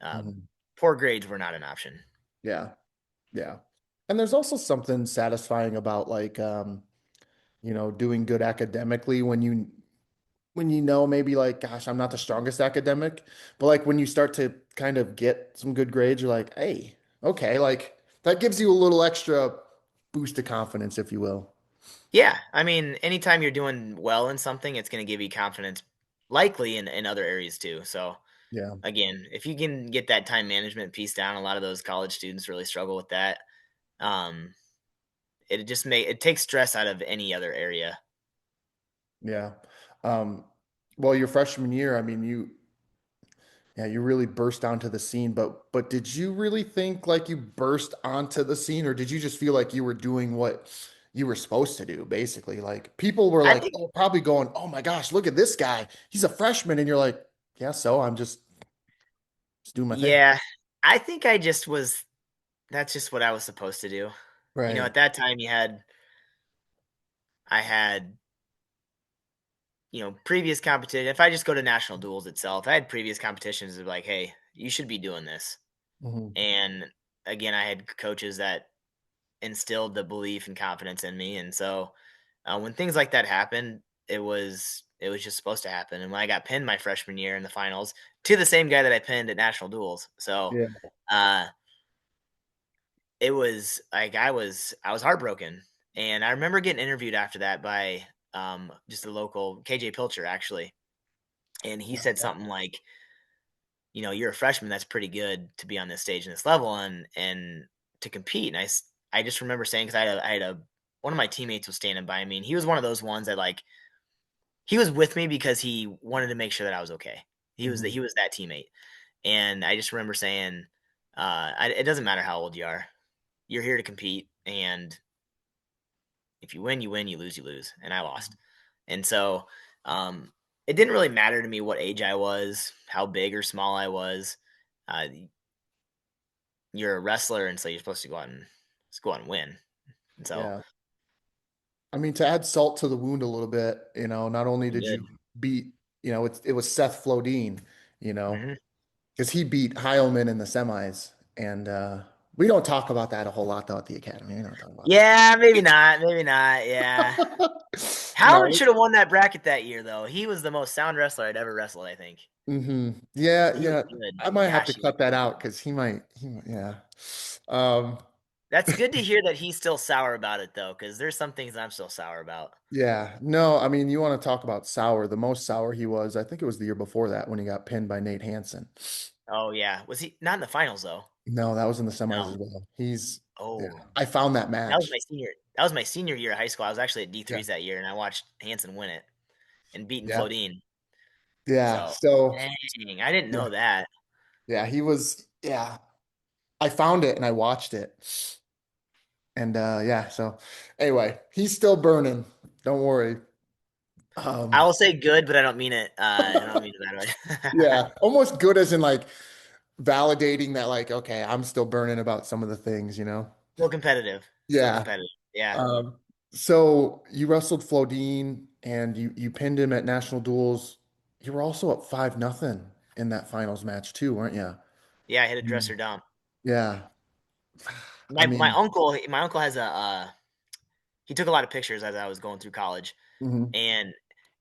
Uh, Mhm. Poor grades were not an option. Yeah. Yeah. And there's also something satisfying about like, doing good academically when maybe like, gosh, I'm not the strongest academic, but like when you start to kind of get some good grades, you're like, hey, okay, like that gives you a little extra boost of confidence, if you will. Yeah, I mean, anytime you're doing well in something, it's going to give you confidence, likely in other areas too. So Yeah. again, if you can get that time management piece down, a lot of those college students really struggle with that. Um, it takes stress out of any other area. Yeah. Um, well, your freshman year, I mean, yeah, you really burst onto the scene, but did you really think like you burst onto the scene, or did you just feel like you were doing what you were supposed to do, basically? Like people were I like, think, oh, probably going, oh my gosh, look at this guy. He's a freshman, and you're like, yeah, so I'm just doing my thing. yeah, I think I just was. That's just what I was supposed to do. Right. At that time, I had previous competition. If I just go to national duels itself, I had previous competitions of like, hey, you should be doing this. Hmm. And again, I had coaches that instilled the belief and confidence in me. And so when things like that happened, it was just supposed to happen. And when I got pinned my freshman year in the finals to the same guy that I pinned at national duels, so Yeah. uh, it was like I was heartbroken. And I remember getting interviewed after that by just a local KJ Pilcher actually, and he said something like, you're a freshman. That's pretty good to be on this stage and this level and to compete. And I just remember saying, because I had a one of my teammates was standing by me, and he was one of those ones that like he was with me because he wanted to make sure that I was okay. Hmm. He was that teammate, and I just remember saying, it doesn't matter how old you are, you're here to compete, and if you win, you win. You lose, you lose. And I lost, and so um, it didn't really matter to me what age I was, how big or small I was. Uh, you're a wrestler, and so you're supposed to go out and win. And so Yeah. I mean, to add salt to the wound a little bit, not only you did did. you beat, it was Seth Flodine, Hmm. because he beat Heilman in the semis. And We don't talk about that a whole lot though at the academy. We don't talk about Yeah, maybe not. Maybe not. Yeah. that. Howard No. should have won that bracket that year, though. He was the most sound wrestler I'd ever wrestled, I think. Yeah, He was yeah. good. I might have to Gosh, he was cut that good. out because yeah. Um, That's good to hear that he's still sour about it, though, because there's some things I'm still sour about. yeah. No, I mean, you want to talk about sour. The most sour he was, I think it was the year before that when he got pinned by Nate Hansen. Oh, yeah. Was he not in the finals, though? No, that was in the semis No. as well. Yeah. Oh, I found that that was match. my senior. That was my senior year of high school. I was actually at Yeah. D3s that year, and I watched Hanson win it and beating Yeah. Flodine. Yeah. So, So, dang, I didn't yeah. know that. Yeah. Yeah. I found it and I watched it. And yeah. So, anyway, he's still burning. Don't worry. I Um, will say good, but I don't mean it. I don't mean it that way. yeah. Almost good as in like, validating that like okay I'm still burning about some of the things, you know. Still competitive. Still Yeah. competitive. Yeah. So you wrestled Flodine and you pinned him at national duels. You were also up 5-0 in that finals match too, weren't you? Yeah, I hit a Mm. dresser dump. Yeah. I My mean, uncle has a he took a lot of pictures as I was going through college, mhm. and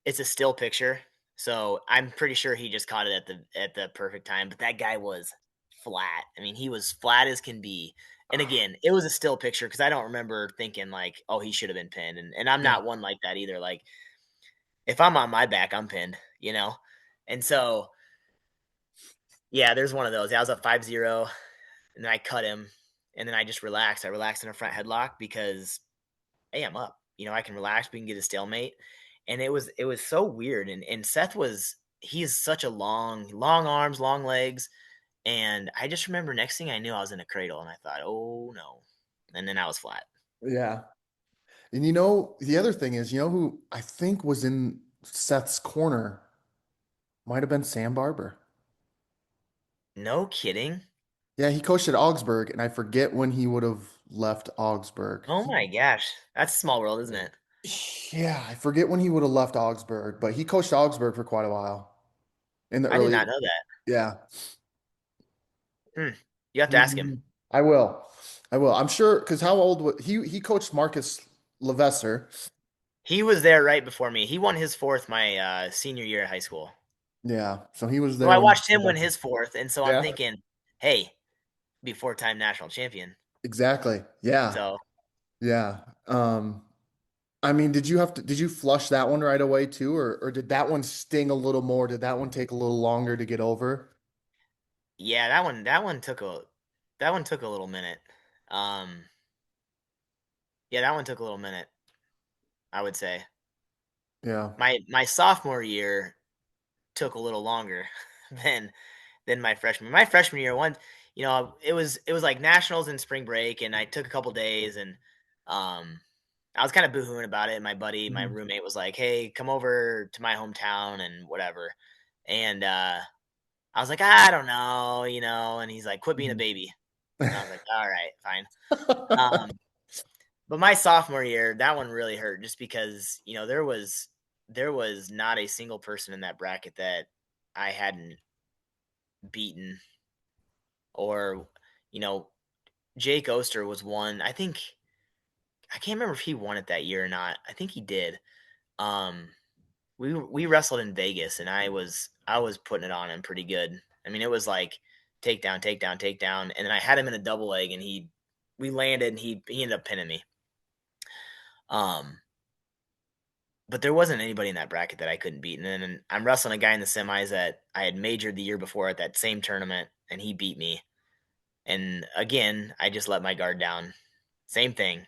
it's a still picture. So I'm pretty sure he just caught it at the perfect time. But that guy was flat. I mean, he was flat as can be. And again, it was a still picture because I don't remember thinking like, oh, he should have been pinned. And I'm Yeah. not one like that either. Like if I'm on my back, I'm pinned, you know? And so yeah, there's one of those. I was up 5-0, and then I cut him, and then I just relaxed. I relaxed in a front headlock because hey, I'm up. You know, I can relax. We can get a stalemate. And it was so weird. And Seth was he's such a long arms, long legs. And I just remember next thing I knew I was in a cradle and I thought, oh no. And then I was flat. Yeah. And you know, the other thing is, you know who I think was in Seth's corner might have been Sam Barber. No kidding. Yeah, he coached at Augsburg, and I forget when he would have left Augsburg. Oh my gosh. That's a small world, isn't it? Yeah, I forget when he would have left Augsburg, but he coached Augsburg for quite a while in the I did early. not know that. Yeah. You have to ask him. I will. I will. I'm sure because how old was he coached Marcus Levesser. He was there right before me. He won his fourth my senior year at high school. Yeah. So he was So there I when watched him win his fourth, and so I'm yeah, thinking, hey, be four-time national champion. exactly. Yeah. So Yeah. I mean, did you flush that one right away too, or did that one sting a little more? Did that one take a little longer to get over? yeah, that one took a little minute. Um, yeah, that one took a little minute, I would say. Yeah. My sophomore year took a little longer than my freshman. My freshman year, one, you know, it was like nationals and spring break, and I took a couple days, and um, I was kind of boohooing about it. And my buddy, my Mhm. roommate, was like, "Hey, come over to my hometown and whatever," and I was like, I don't know, you know, and he's like, quit being a Mhm. baby. And I was like, all right, fine. Um, but my sophomore year, that one really hurt just because, you know, there was not a single person in that bracket that I hadn't beaten or, you know, Jake Oster was one. I can't remember if he won it that year or not. I think he did. Um, we wrestled in Vegas and I was putting it on him pretty good. I mean, it was like takedown, takedown, takedown, and then I had him in a double leg and we landed and he ended up pinning me. Um, but there wasn't anybody in that bracket that I couldn't beat. And then I'm wrestling a guy in the semis that I had majored the year before at that same tournament and he beat me. And again, I just let my guard down. Same thing.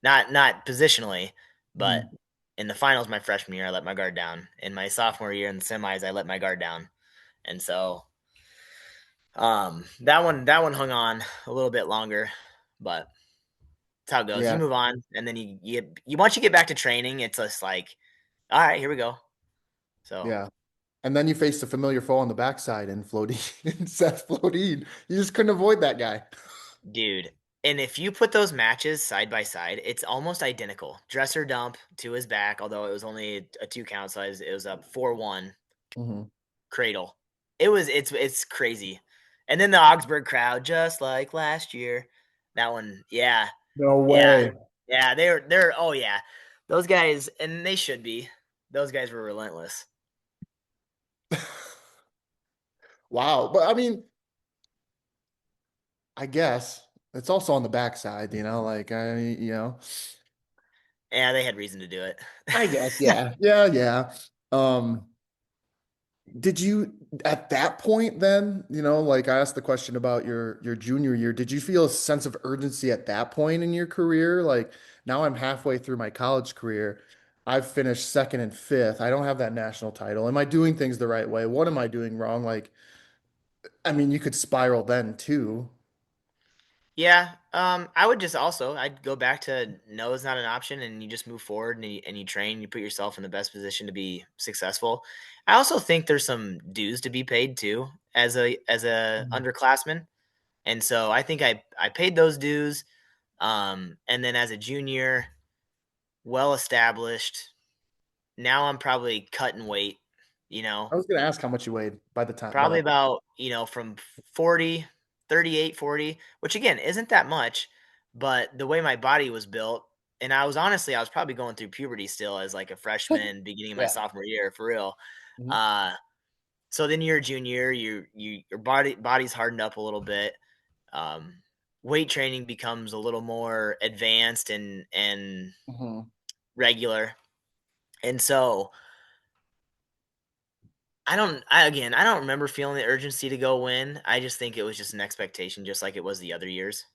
Not positionally, but Mhm. in the finals my freshman year I let my guard down. In my sophomore year in the semis I let my guard down. And so that one hung on a little bit longer, but that's how it goes. You Yeah. move on, and then you once you get back to training, it's just like, all right, here we go. So, Yeah. And then you face the familiar foe on the backside in Flodine, Seth Flodine. You just couldn't avoid that guy. dude, and if you put those matches side by side, it's almost identical. Dresser dump to his back, although it was only a 2 count, so it was up 4-1 Mhm. cradle. It's crazy. And then the Augsburg crowd, just like last year. That one, yeah, No yeah, way. yeah. They're. Oh yeah, those guys, and they should be. Those guys were relentless. Wow. But I mean, I guess it's also on the backside, like Yeah, they had reason to do it. I guess, yeah. Yeah, yeah. Um, did you at that point then, like I asked the question about your junior year, did you feel a sense of urgency at that point in your career? Like now I'm halfway through my college career. I've finished second and fifth. I don't have that national title. Am I doing things the right way? What am I doing wrong? Like, I mean, you could spiral then too. Yeah, I would just also I'd go back to no is not an option, and you just move forward and you train. You put yourself in the best position to be successful. I also think there's some dues to be paid too as a Mhm. underclassman, and so I think I paid those dues. And then as a junior, well established. Now I'm probably cutting weight. You know, I was gonna ask how much you weighed by the time, probably but about, from 40, 38, 40, which again isn't that much, but the way my body was built, and I was probably going through puberty still as like a freshman, beginning of my yeah. sophomore year for real. Mhm. Uh, so then you're a junior, your body's hardened up a little bit. Um, Weight training becomes a little more advanced and Mhm. regular, and so I don't remember feeling the urgency to go win. I just think it was just an expectation, just like it was the other years.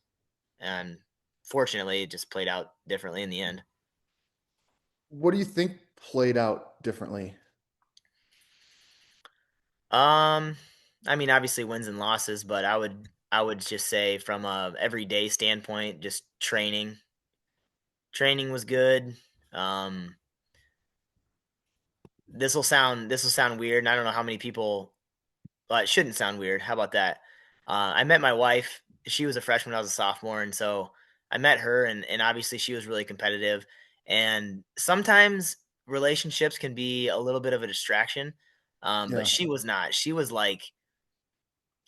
And fortunately, it just played out differently in the end. What do you think played out differently? Um, I mean, obviously wins and losses, but I would just say from a everyday standpoint, just training. Training was good. Um, this will sound weird, and I don't know how many people. Well, it shouldn't sound weird. How about that? I met my wife. She was a freshman. I was a sophomore, and so I met her, and obviously she was really competitive. And sometimes relationships can be a little bit of a distraction, but Yeah. she was not. She was like,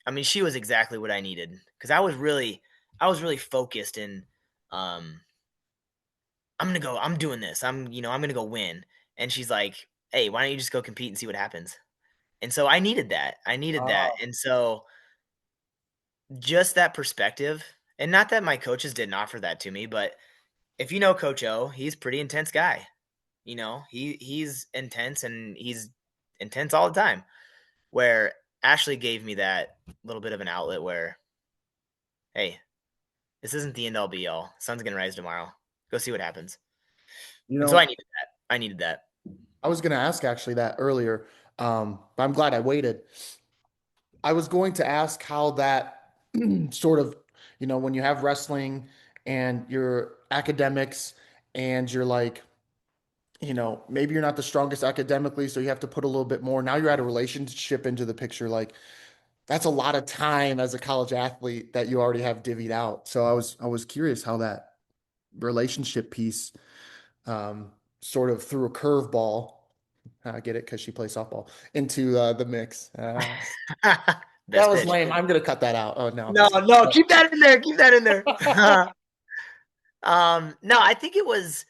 I mean, she was exactly what I needed because I was really focused and um, I'm gonna go. I'm doing this. I'm gonna go win. And she's like, hey, why don't you just go compete and see what happens? And so I needed that. I needed that. Oh, And so just that perspective, and not that my coaches didn't offer that to me, but if you know Coach O, he's a pretty intense guy. He's intense and he's intense all the time. Where Ashley gave me that little bit of an outlet where, hey, this isn't the end all be all. Sun's gonna rise tomorrow. Go see what happens. you And so I know, needed that. I needed that. I was going to ask actually that earlier, but I'm glad I waited. I was going to ask how that sort of, when you have wrestling and your academics and you're like, maybe you're not the strongest academically, so you have to put a little bit more. Now you're at a relationship into the picture. Like that's a lot of time as a college athlete that you already have divvied out. So I was curious how that relationship piece sort of threw a curveball. I get it because she plays softball into the mix. That Best was pitch. lame. I'm gonna cut that out. Oh no, I'm No, just kidding. no, keep that in there. Keep that in there. No, I think it was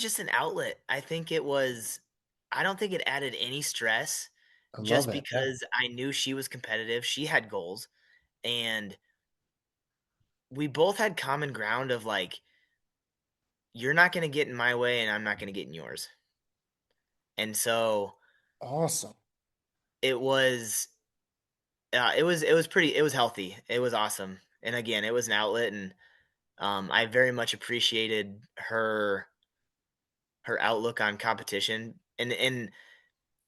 just an outlet. I don't think it added any stress I love just it. Yeah. because I knew she was competitive. She had goals, and we both had common ground of like, you're not going to get in my way and I'm not going to get in yours. And so Awesome. it was, it was healthy. It was awesome. And again, it was an outlet, and I very much appreciated her outlook on competition, and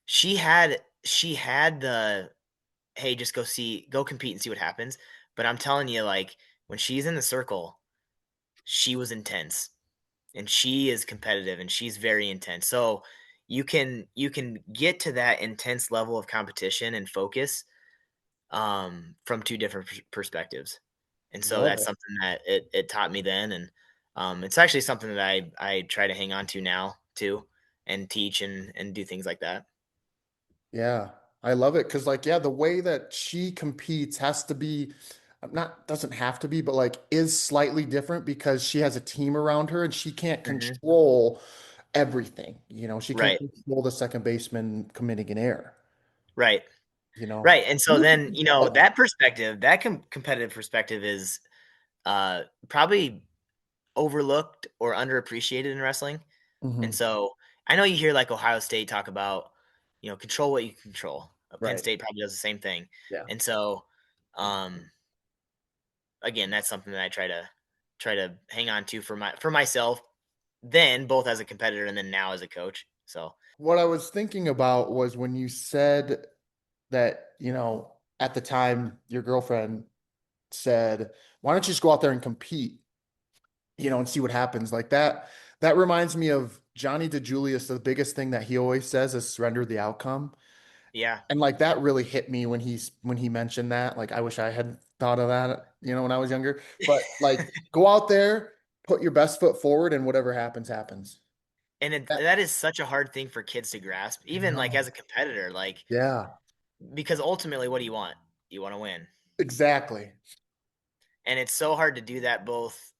she had the, hey, just go compete and see what happens. But I'm telling you, like, when she's in the circle, she was intense, and she is competitive, and she's very intense. So you can get to that intense level of competition and focus, from two different perspectives. And so Love that's it. something that it taught me then, and it's actually something that I try to hang on to now too, and teach and do things like that. Yeah. I love it because, like, yeah, the way that she competes has to be not doesn't have to be, but like is slightly different because she has a team around her and she can't Hmm. control everything. She can't Right. control the second baseman committing an error. Right. You know, Right. And so then, that perspective, that competitive perspective is probably overlooked or underappreciated in wrestling. And Mhm. so I know you hear like Ohio State talk about, control what you can control. Penn Right. State probably does the same thing. Yeah. And so, again, that's something that I try to hang on to for myself, then both as a competitor and then now as a coach. So What I was thinking about was when you said that, at the time your girlfriend said, why don't you just go out there and compete, and see what happens like that. That reminds me of Johnny DeJulius. The biggest thing that he always says is surrender the outcome. yeah, And like that really hit me when he mentioned that. Like I wish I had thought of that, when I was younger. But like go out there, put your best foot forward, and whatever happens, happens. and That- that is such a hard thing for kids to grasp, I even like know. as a competitor, like Yeah, because ultimately, what do you want? You want to win, exactly. and it's so hard to do that both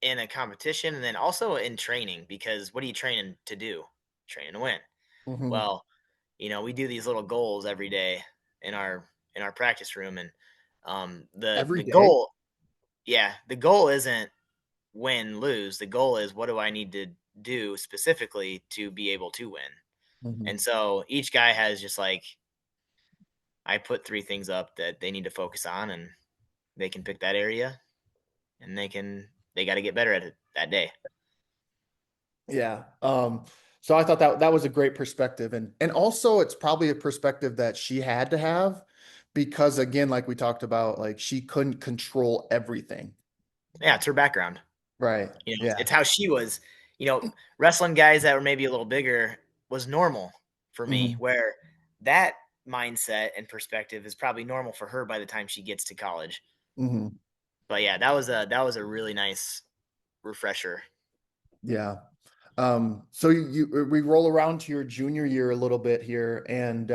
in a competition and then also in training because what are you training to do? Training to win. Hmm. Well, we do these little goals every day in our practice room, and Every the day. goal, yeah, the goal isn't win lose. The goal is what do I need to do specifically to be able to win. Hmm. And so each guy has just like I put three things up that they need to focus on, and they can pick that area, and they got to get better at it that day. Yeah. So I thought that was a great perspective. And also it's probably a perspective that she had to have because again, like we talked about, like she couldn't control everything. Yeah, it's her background. Right. It's Yeah. how she was. Wrestling guys that were maybe a little bigger was normal for me, Hmm. where that mindset and perspective is probably normal for her by the time she gets to college. Hmm. But yeah, that was a really nice refresher. Yeah. So we roll around to your junior year a little bit here, and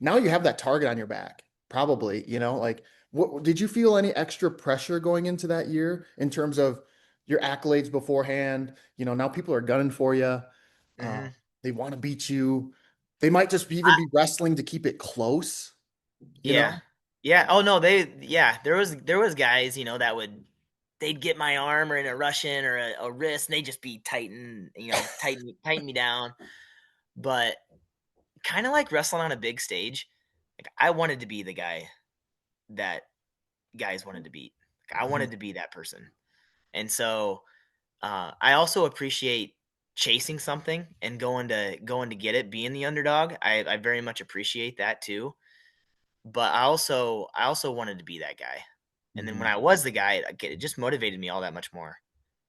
now you have that target on your back, probably, like what did you feel any extra pressure going into that year in terms of your accolades beforehand? Now people are gunning for you. Uh, Hmm. they want to beat you. They might just even be wrestling to keep it close, you Yeah. know? Yeah. Oh no, there was guys, that would they'd get my arm or in a Russian or a wrist and they'd just be tighten me down. But kind of like wrestling on a big stage, like I wanted to be the guy that guys wanted to beat. Like, I Mhm. wanted to be that person. And so I also appreciate chasing something and going to get it, being the underdog. I very much appreciate that too. But I also wanted to be that guy. And then when Mhm. I was the guy, it just motivated me all that much more.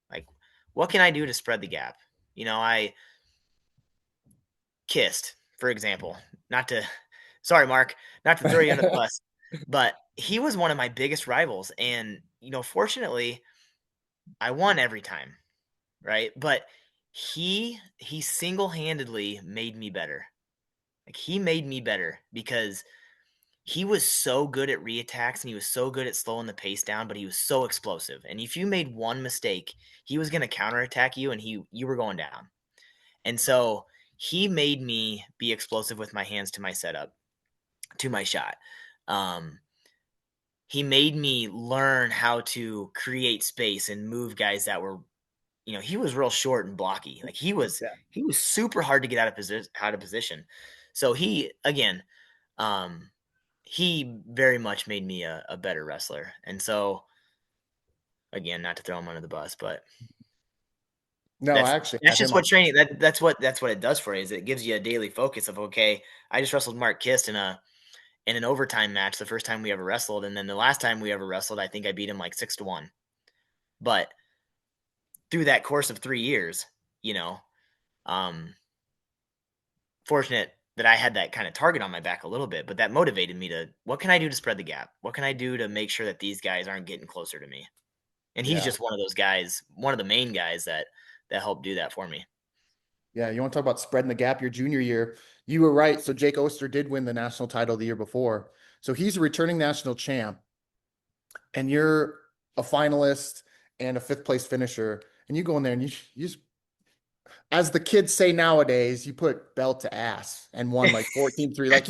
Like, what can I do to spread the gap? I kissed, for example, not to, sorry, Mark, not to throw you under the bus, but he was one of my biggest rivals. And, fortunately, I won every time, right? But he single-handedly made me better. Like, he made me better because he was so good at reattacks and he was so good at slowing the pace down, but he was so explosive. And if you made one mistake, he was going to counterattack you and you were going down. And so he made me be explosive with my hands to my setup, to my shot. Um, he made me learn how to create space and move guys that were, he was real short and blocky. Like Yeah. he was super hard to get out of position. So he again, um, he very much made me a better wrestler. And so again, not to throw him under the bus, but No, I that's actually that's had just him what on. training that's what it does for you is it gives you a daily focus of okay, I just wrestled Mark Kist in an overtime match the first time we ever wrestled, and then the last time we ever wrestled, I think I beat him like 6-1. But through that course of 3 years, you know, um, fortunate that I had that kind of target on my back a little bit, but that motivated me to what can I do to spread the gap? What can I do to make sure that these guys aren't getting closer to me? And he's Yeah. just one of those guys, one of the main guys that helped do that for me. Yeah, you want to talk about spreading the gap your junior year. You were right. So Jake Oster did win the national title the year before. So he's a returning national champ. and you're a finalist and a fifth place finisher, and you go in there and you just, as the kids say nowadays, you put belt to ass and won like 14-3. Like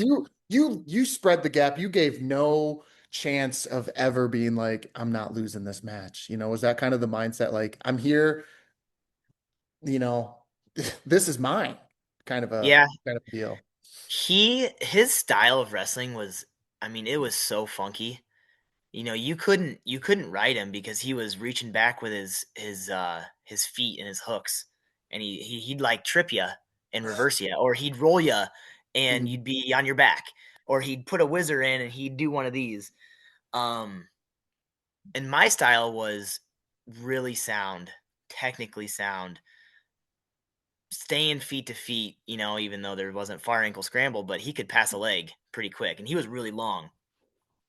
you spread the gap. You gave no chance of ever being like, I'm not losing this match. Was that kind of the mindset? Like, I'm here, you know, this is mine Yeah, kind of deal. his style of wrestling was, I mean, it was so funky. You couldn't ride him because he was reaching back with his feet and his hooks, and he'd like trip you and reverse you, or he'd roll you and Mhm. you'd be on your back, or he'd put a whizzer in and he'd do one of these. Um, and my style was really sound, technically sound, staying feet to feet. Even though there wasn't far ankle scramble, but he could pass a leg pretty quick, and he was really long.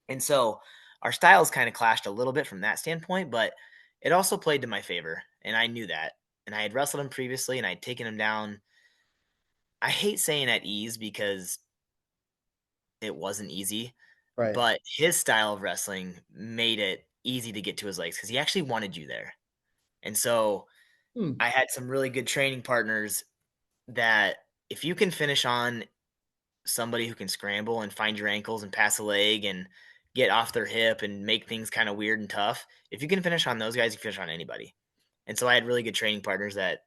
And so our styles kind of clashed a little bit from that standpoint, but it also played to my favor. And I knew that. And I had wrestled him previously and I'd taken him down. I hate saying at ease because it wasn't easy, Right. but his style of wrestling made it easy to get to his legs because he actually wanted you there. And so Hmm. I had some really good training partners that if you can finish on somebody who can scramble and find your ankles and pass a leg and get off their hip and make things kind of weird and tough. If you can finish on those guys, you can finish on anybody. And so I had really good training partners that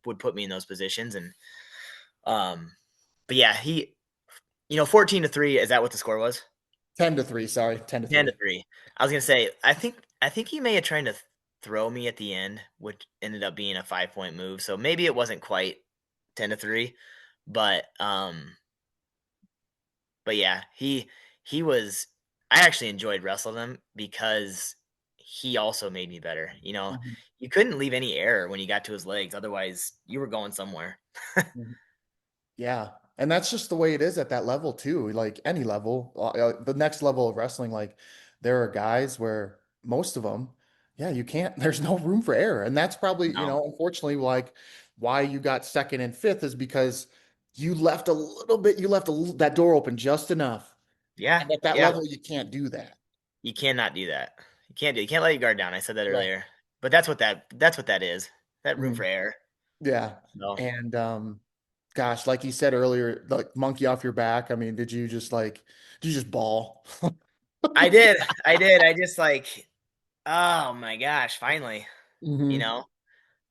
would put me in those positions. And but yeah, 14-3. Is that what the score was? 10-3, sorry, 10 to 10 to 3. 3. I was gonna say, I think he may have tried to throw me at the end, which ended up being a 5-point move. So maybe it wasn't quite 10 to 3, but But yeah, he was I actually enjoyed wrestling him because he also made me better. Mhm. You couldn't leave any air when you got to his legs, otherwise you were going somewhere. Mhm. Yeah. And that's just the way it is at that level too. Like any level, the next level of wrestling, like there are guys where most of them, yeah, you can't, there's no room for error. And that's probably, No. unfortunately, like why you got second and fifth is because you left a little bit, that door open just enough. Yeah, And at that yeah. level, you can't do that. You cannot do that. You can't let your guard down. I said that Yeah. earlier. But that's what that is. That room for Mhm. error. Yeah. No. And gosh, like you said earlier, like monkey off your back. I mean, did you just ball? I did. I did. I just like, oh my gosh, finally. You Hmm. know?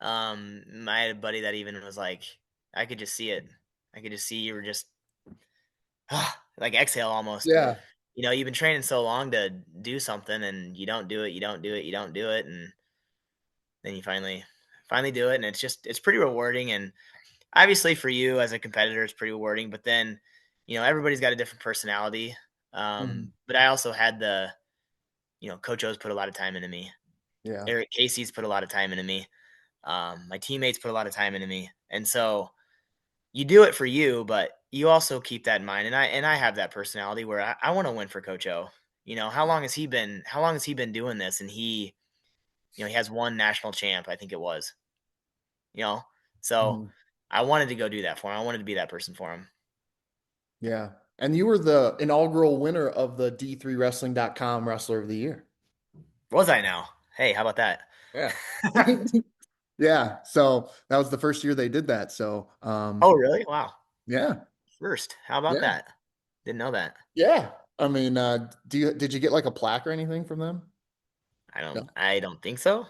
I had a buddy that even was like, I could just see it. I could just see you were just like exhale almost. Yeah. You've been training so long to do something and you don't do it, you don't do it, you don't do it, and then you finally do it, and it's pretty rewarding. And obviously for you as a competitor, it's pretty rewarding. But then, everybody's got a different personality. Hmm. But I also had Coach O's put a lot of time into me. Yeah. Eric Casey's put a lot of time into me. My teammates put a lot of time into me, and so you do it for you, but you also keep that in mind. And I have that personality where I want to win for Coach O. How long has he been doing this? And he has one national champ, I think it was. You know, so Hmm. I wanted to go do that for him. I wanted to be that person for him. Yeah. And you were the inaugural winner of the D3Wrestling.com Wrestler of the Year. Was I now? Hey, how about that? Yeah. Yeah. So that was the first year they did that. So Oh, really? Wow. yeah. First, how about Yeah. that? Didn't know that. Yeah. I mean, did you get like a plaque or anything from them? I No. don't. I don't think so.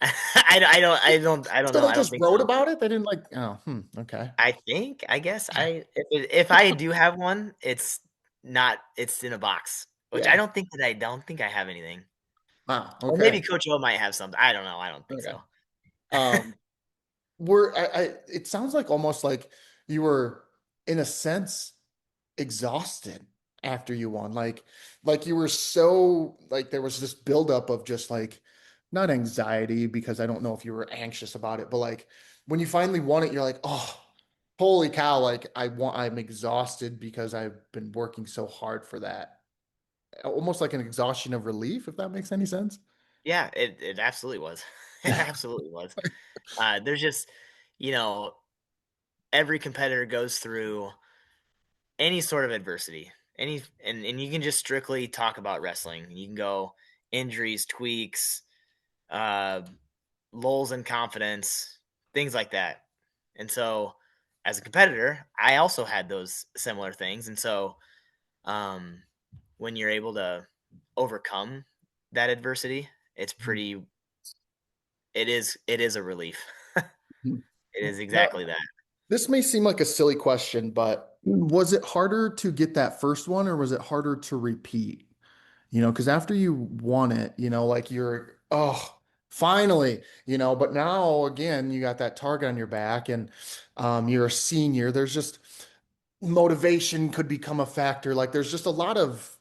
I don't. I don't. I don't So know. they I don't just think wrote so. about it? They didn't like, oh, okay. I guess if I do have one, it's in a box, which Yeah. I don't think I have anything. Wow. Or maybe Okay. Coach O might have something. I don't know. I don't think Okay. so. Um, it sounds like almost like you were in a sense exhausted after you won. Like you were so like there was this buildup of just like not anxiety because I don't know if you were anxious about it, but like when you finally won it, you're like, oh, holy cow, like I'm exhausted because I've been working so hard for that. Almost like an exhaustion of relief, if that makes any sense. Yeah, it absolutely was. It absolutely was. There's just, you know, every competitor goes through any sort of adversity. And you can just strictly talk about wrestling. You can go injuries, tweaks, uh, lulls in confidence, things like that. And so, as a competitor, I also had those similar things. And so, um, when you're able to overcome that adversity, it's Mhm. pretty. It is a relief. Mhm. It is Now, exactly that. this may seem like a silly question, but was it harder to get that first one or was it harder to repeat? Because after you won it, like you're, oh, finally, but now again, you got that target on your back and you're a senior. There's just motivation could become a factor. Like there's just a lot of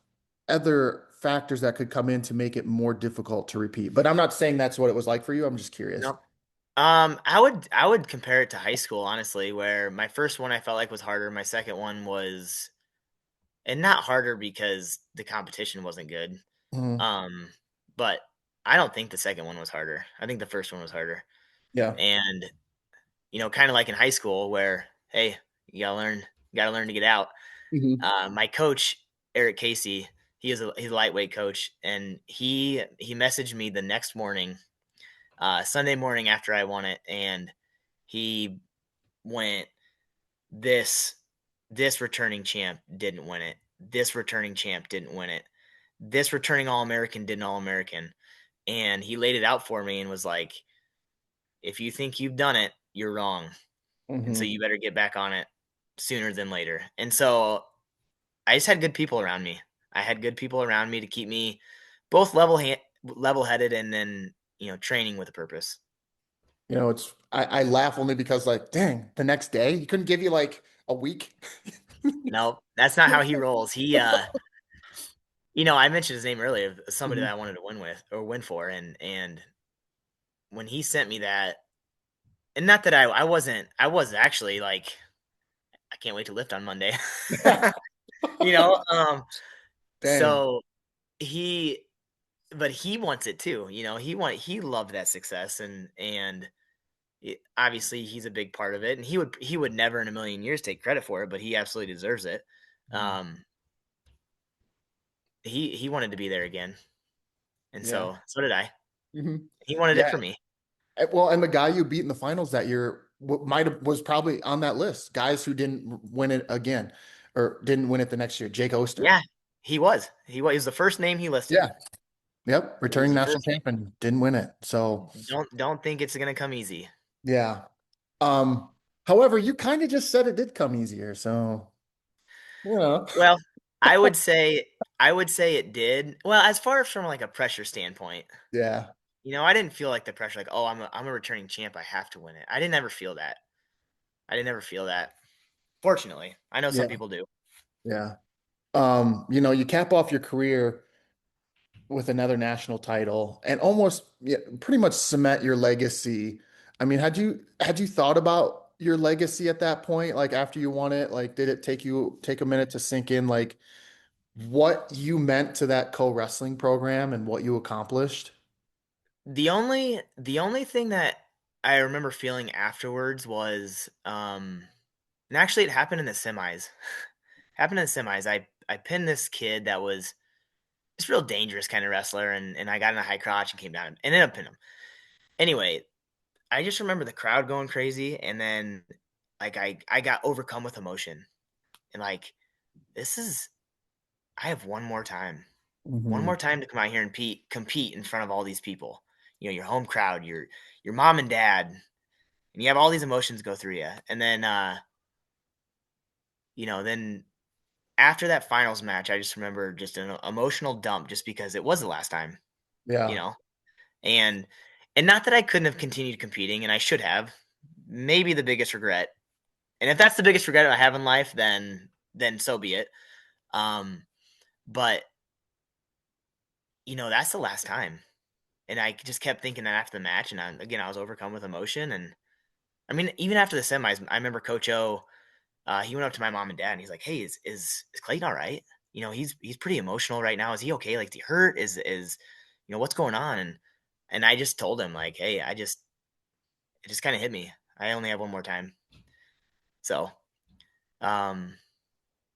other factors that could come in to make it more difficult to repeat. But I'm not saying that's what it was like for you. I'm just curious. No. I would compare it to high school, honestly, where my first one I felt like was harder. My second one was, and not harder because the competition wasn't good. Mhm. Um, but I don't think the second one was harder. I think the first one was harder. Yeah. And kind of like in high school where, hey, you gotta learn to get out. Mhm. My coach, Eric Casey, he's a lightweight coach, and he messaged me the next morning, Sunday morning after I won it, and he went, this this returning champ didn't win it. This returning champ didn't win it. This returning All American didn't All American. And he laid it out for me and was like, if you think you've done it, you're wrong. And so Mhm. you better get back on it sooner than later. And so I just had good people around me. I had good people around me to keep me both level headed and then, training with a purpose. I laugh only because like, dang, the next day he couldn't give you like a week. No, that's not how he rolls. I mentioned his name earlier, somebody that Mhm. I wanted to win with or win for. And when he sent me that, and not that I was actually like, I can't wait to lift on Monday. you know, um, Dang. so he, but he wants it too. He loved that success and obviously he's a big part of it, and he would never in a million years take credit for it, but he absolutely deserves it. Mhm. Um, he wanted to be there again, and Yeah. so did I. Mhm. He wanted it Yeah. for me. Well, and the guy you beat in the finals that year might have was probably on that list. Guys who didn't win it again or didn't win it the next year. Jake Oster. Yeah, he was. He was the first name he listed. Yeah. Yep. He was Returning the national first name. champion. Didn't win it. So Don't think it's gonna come easy. yeah. Um, however, you kind of just said it did come easier. So, you know. Well, I would say it did. Well, as far as from like a pressure standpoint, Yeah. I didn't feel like the pressure, like, oh, I'm a returning champ, I have to win it. I didn't ever feel that. I didn't ever feel that. Fortunately, I know some Yeah. people do. Yeah. You cap off your career with another national title and almost yeah, pretty much cement your legacy. I mean, had you thought about your legacy at that point? Like after you won it, like did it take a minute to sink in like what you meant to that co-wrestling program and what you accomplished? The only thing that I remember feeling afterwards was, and actually it happened in the semis. Happened in the semis. I pinned this kid that was this real dangerous kind of wrestler, and I got in a high crotch and came down and ended up pinning him. Anyway, I just remember the crowd going crazy, and then like I got overcome with emotion, and like, this is I have one Hmm. more time to come out here and compete in front of all these people. Your home crowd, your mom and dad, and you have all these emotions go through you, and then after that finals match, I just remember just an emotional dump, just because it was the last time, you Yeah. know, and not that I couldn't have continued competing, and I should have. Maybe the biggest regret, and if that's the biggest regret I have in life, then so be it. Um, but that's the last time, and I just kept thinking that after the match, and I was overcome with emotion, and I mean, even after the semis, I remember Coach O. He went up to my mom and dad, and he's like, "Hey, is Clayton all right? He's pretty emotional right now. Is he okay? Like, is he hurt? Is what's going on?" And I just told him, like, "Hey, it just kind of hit me. I only have one more time." So, um,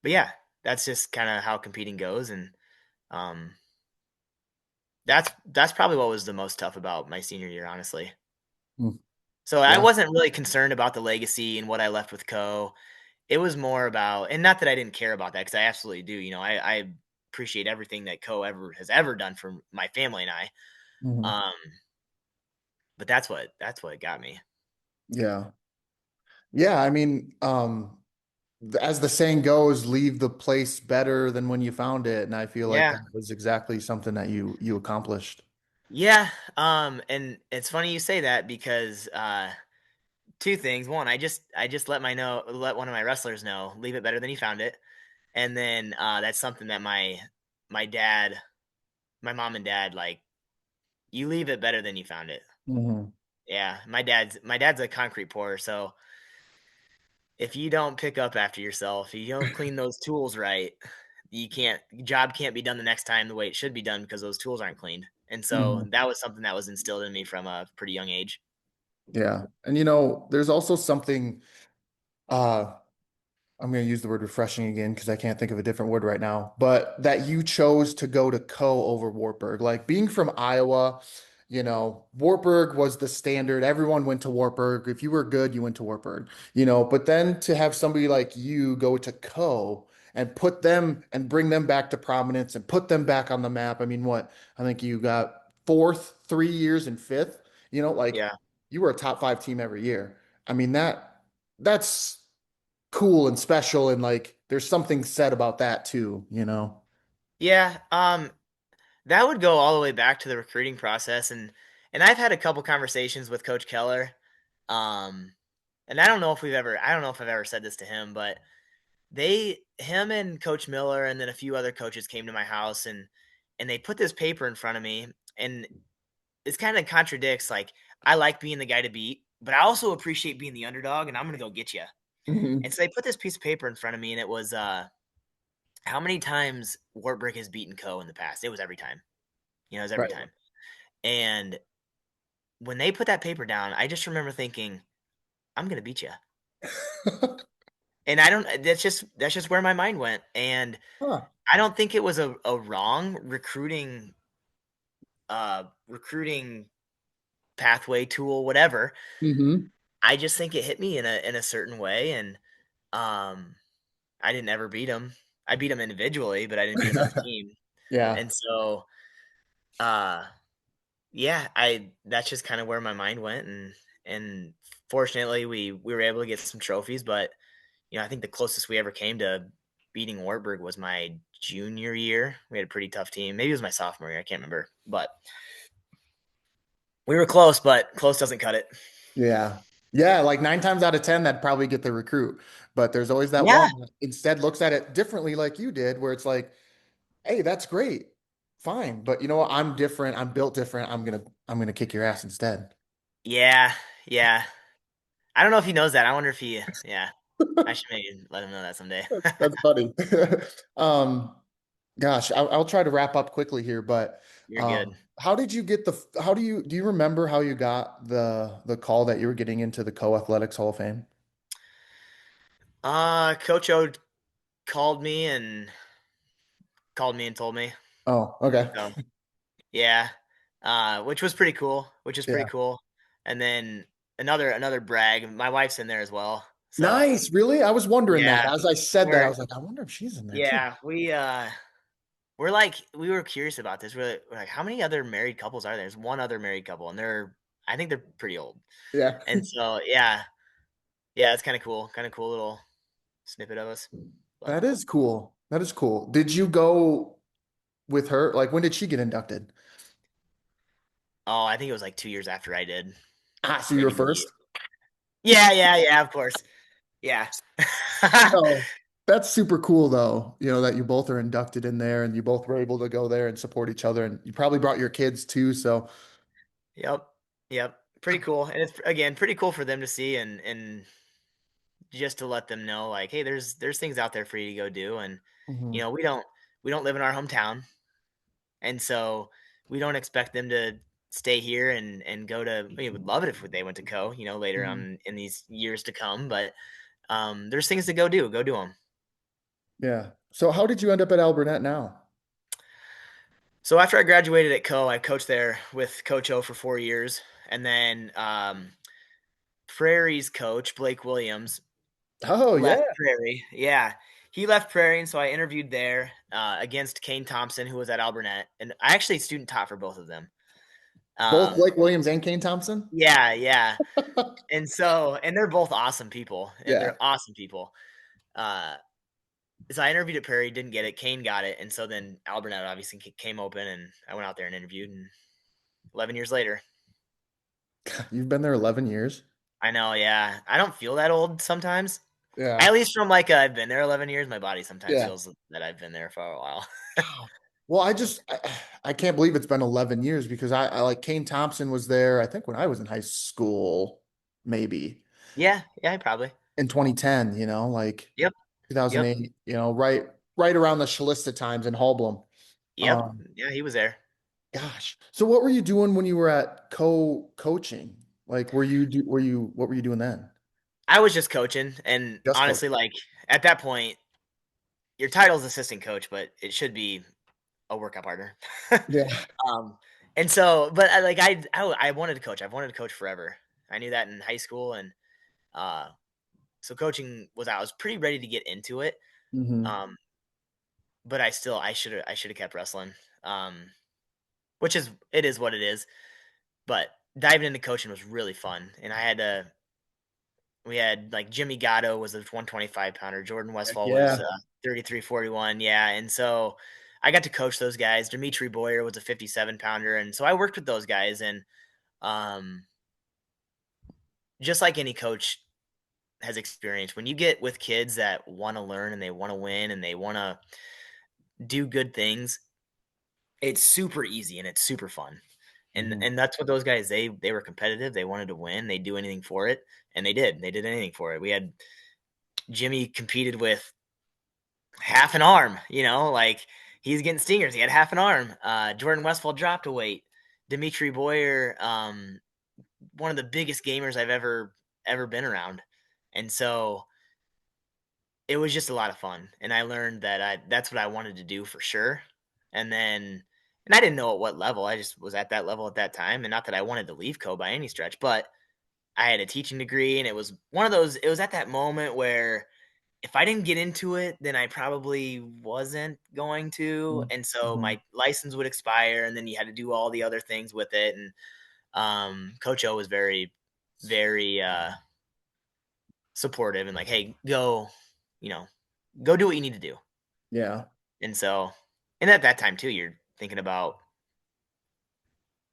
but yeah, that's just kind of how competing goes, and um, That's probably what was the most tough about my senior year, honestly. Mm, So I yeah. wasn't really concerned about the legacy and what I left with Coe. It was more about, and not that I didn't care about that, because I absolutely do. I appreciate everything that Coe has ever done for my family and I. Mhm. Um, but that's what got me. Yeah. Yeah. I mean, as the saying goes, leave the place better than when you found it. And I feel like Yeah, that was exactly something that you accomplished. yeah. And it's funny you say that because two things. One, I just let one of my wrestlers know, leave it better than you found it. And then that's something that my dad, my mom and dad, like, you leave it better than you found it. Hmm. Yeah, my dad's a concrete pourer, so if you don't pick up after yourself, if you don't clean those tools right, job can't be done the next time the way it should be done because those tools aren't cleaned. And so Hmm. that was something that was instilled in me from a pretty young age. Yeah. And there's also something, uh, I'm going to use the word refreshing again because I can't think of a different word right now, but that you chose to go to Coe over Wartburg. Like being from Iowa, Wartburg was the standard. Everyone went to Wartburg. If you were good, you went to Wartburg, but then to have somebody like you go to Coe and put them and bring them back to prominence and put them back on the map. I mean, what? I think you got fourth, 3 years, and fifth, like Yeah. you were a top five team every year. I mean, that's cool and special and like there's something said about that too. Yeah, that would go all the way back to the recruiting process, and I've had a couple conversations with Coach Keller. Um, and I don't know if I've ever said this to him, but him and Coach Miller and then a few other coaches came to my house, and they put this paper in front of me, and it's kind of contradicts, like, I like being the guy to beat, but I also appreciate being the underdog, and I'm gonna go get you. Hmm. And so they put this piece of paper in front of me, and it was how many times Wartburg has beaten Co in the past. It was every time. It was every Right. time. And when they put that paper down, I just remember thinking, I'm gonna beat you. And I don't. That's just where my mind went. And Huh. I don't think it was a wrong recruiting pathway, tool, whatever. Hmm. I just think it hit me in a certain way, and um, I didn't ever beat him. I beat him individually, but I didn't beat him as a team. Yeah. And so, uh, yeah, I that's just kind of where my mind went, and fortunately we were able to get some trophies, but I think the closest we ever came to beating Wartburg was my junior year. We had a pretty tough team. Maybe it was my sophomore year. I can't remember, but we were close. But close doesn't cut it. Yeah. Yeah, like 9 times out of 10, that'd probably get the recruit. But there's always that Yeah, one that instead looks at it differently, like you did, where it's like, hey, that's great. Fine. But you know what? I'm different. I'm built different. I'm gonna kick your ass instead. yeah, yeah. I don't know if he knows that. I wonder if he. Yeah, I should maybe let him know that someday. That's funny. Um, Gosh, I'll try to wrap up quickly here, but You're good. how did you get how do you remember how you got the call that you were getting into the Co-Athletics Hall of Fame? Coach O called me and told me. Oh, okay. So yeah, which was pretty cool. Which is pretty Yeah. cool. And then another brag. My wife's in there as well. So Nice. Really? I was wondering that. yeah, As I said that, I we're was like, I wonder if she's in there too. yeah we were curious about this. We're like, how many other married couples are there? There's one other married couple, and I think they're pretty old. Yeah. And so yeah, it's kind of cool little snippet of us. But That is cool. That is cool. Did you go with her? Like, when did she get inducted? oh, I think it was like 2 years after I did. Ah, so you were Maybe the first? yeah, of course. Yeah. Oh, that's super cool though, that you both are inducted in there and you both were able to go there and support each other. And you probably brought your kids too. So, Yep. Yep. Pretty cool. And it's, again, pretty cool for them to see, and just to let them know, like, hey, there's things out there for you to go do. And mhm, we don't live in our hometown. And so we don't expect them to stay here and go to. We would love it if they went to Co, later mhm. on in these years to come, but there's things to go do. Go do them. Yeah. So how did you end up at Alburnett now? So after I graduated at Coe, I coached there with Coach O for 4 years, and then Prairie's coach Blake Williams Oh left yeah, Prairie. Yeah, he left Prairie, and so I interviewed there against Kane Thompson, who was at Alburnett, and I actually student taught for both of them. both Um, Blake Williams and Kane Thompson. yeah, yeah, and they're both awesome people, and Yeah. they're awesome people. Uh, so I interviewed at Prairie, didn't get it. Kane got it, and so then Alburnett obviously came open, and I went out there and interviewed, and 11 years later. You've been there 11 years. I know, yeah. I don't feel that old sometimes. Yeah. At least from like I've been there 11 years, my body sometimes Yeah. feels that I've been there for a while. Wow. Well, I can't believe it's been 11 years because I like Kane Thompson was there, I think when I was in high school, maybe Yeah, yeah, probably. in 2010, like Yep, yep, 2008, right around the Shalista times in Hallblum. yep. Um, Yeah, he was there. Gosh. So what were you doing when you were at co-coaching? Like what were you doing then? I was just coaching, and Just honestly, coaching. like at that point, your title's assistant coach, but it should be a workout partner. Yeah. um, and so, but I wanted to coach. I've wanted to coach forever. I knew that in high school, and uh, so coaching was I was pretty ready to get into it. Hmm. Um, but I should have kept wrestling. Which is it is what it is. But diving into coaching was really fun, and we had like Jimmy Gatto was a 125 pounder, Jordan Heck Westfall was yeah. 33-41, yeah, and so I got to coach those guys. Dimitri Boyer was a 57 pounder, and so I worked with those guys, and um, just like any coach has experienced, when you get with kids that want to learn and they want to win and they want to do good things, it's super easy and it's super fun. And Hmm. and that's what those guys they were competitive. They wanted to win. They'd do anything for it, and they did. They did anything for it. We had Jimmy competed with half an arm. Like he's getting stingers. He had half an arm. Jordan Westfall dropped a weight. Dimitri Boyer, one of the biggest gamers I've ever been around, and so it was just a lot of fun. And I learned that that's what I wanted to do for sure. And then and I didn't know at what level. I just was at that level at that time. And not that I wanted to leave Co by any stretch, but I had a teaching degree and it was one of those it was at that moment where if I didn't get into it, then I probably wasn't going to. And so Hmm. my license would expire and then you had to do all the other things with it. And Coach O was very, very supportive and like, hey, you know, go do what you need to do. Yeah. And so, and at that time too, you're thinking about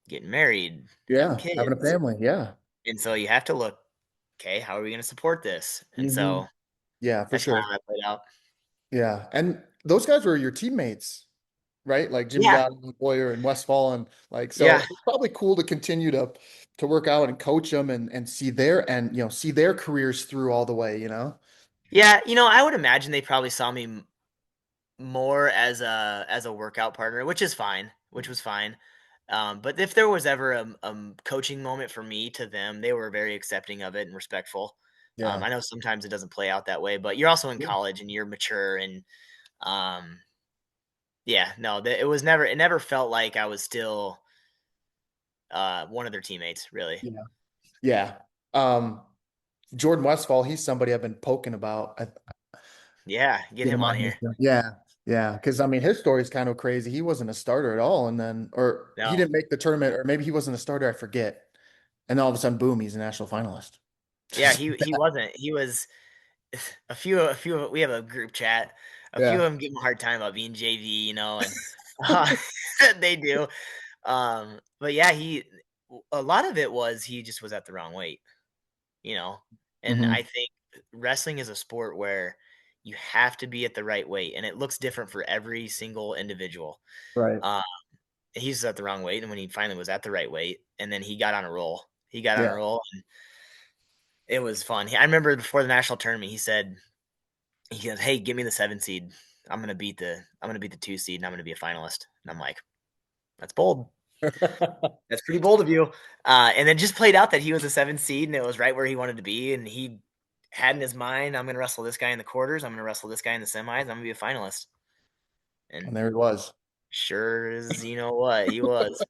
getting married, having Yeah. Having a kids. family. Yeah. And so you have to look, okay, how are we going to support this? And Hmm. so Yeah, for that's kind of sure. how that played out. Yeah. And those guys were your teammates, right? Like Jimmy Yeah. Gotton, Boyer, and Westfall, and like so Yeah. it's probably cool to continue to work out and coach them and see their careers through all the way. Yeah. I would imagine they probably saw me more as a workout partner, which is fine, which was fine. But if there was ever a coaching moment for me to them, they were very accepting of it and respectful. Yeah. I know sometimes it doesn't play out that way, but you're also in Yeah. college and you're mature and um, yeah, no, it never felt like I was still one of their teammates, really. Yeah. Yeah. Um, Jordan Westfall, he's somebody I've been poking about. Yeah, get Get him him on on here. here. Yeah. Yeah. Because I mean, his story is kind of crazy. He wasn't a starter at all, and then, or he No, didn't make the tournament, or maybe he wasn't a starter. I forget. And all of a sudden, boom, he's a national finalist. yeah, he wasn't. He was a few. We have a group chat. A few Yeah. of them give him a hard time about being JV, and uh, they do. But yeah, a lot of it was he just was at the wrong weight, you know. And Hmm. I think wrestling is a sport where you have to be at the right weight, and it looks different for every single individual. Right. Uh, he's at the wrong weight, and when he finally was at the right weight, and then he got on a roll. He got on a Yeah. roll, and it was fun. I remember before the national tournament, he goes, "Hey, give me the 7 seed. I'm gonna beat the 2 seed, and I'm gonna be a finalist." And I'm like, "That's bold. That's pretty bold of you." And then just played out that he was a 7 seed, and it was right where he wanted to be. And he had in his mind, "I'm gonna wrestle this guy in the quarters. I'm gonna wrestle this guy in the semis. I'm gonna be a finalist." And And there he was. Sure as you know what, he was.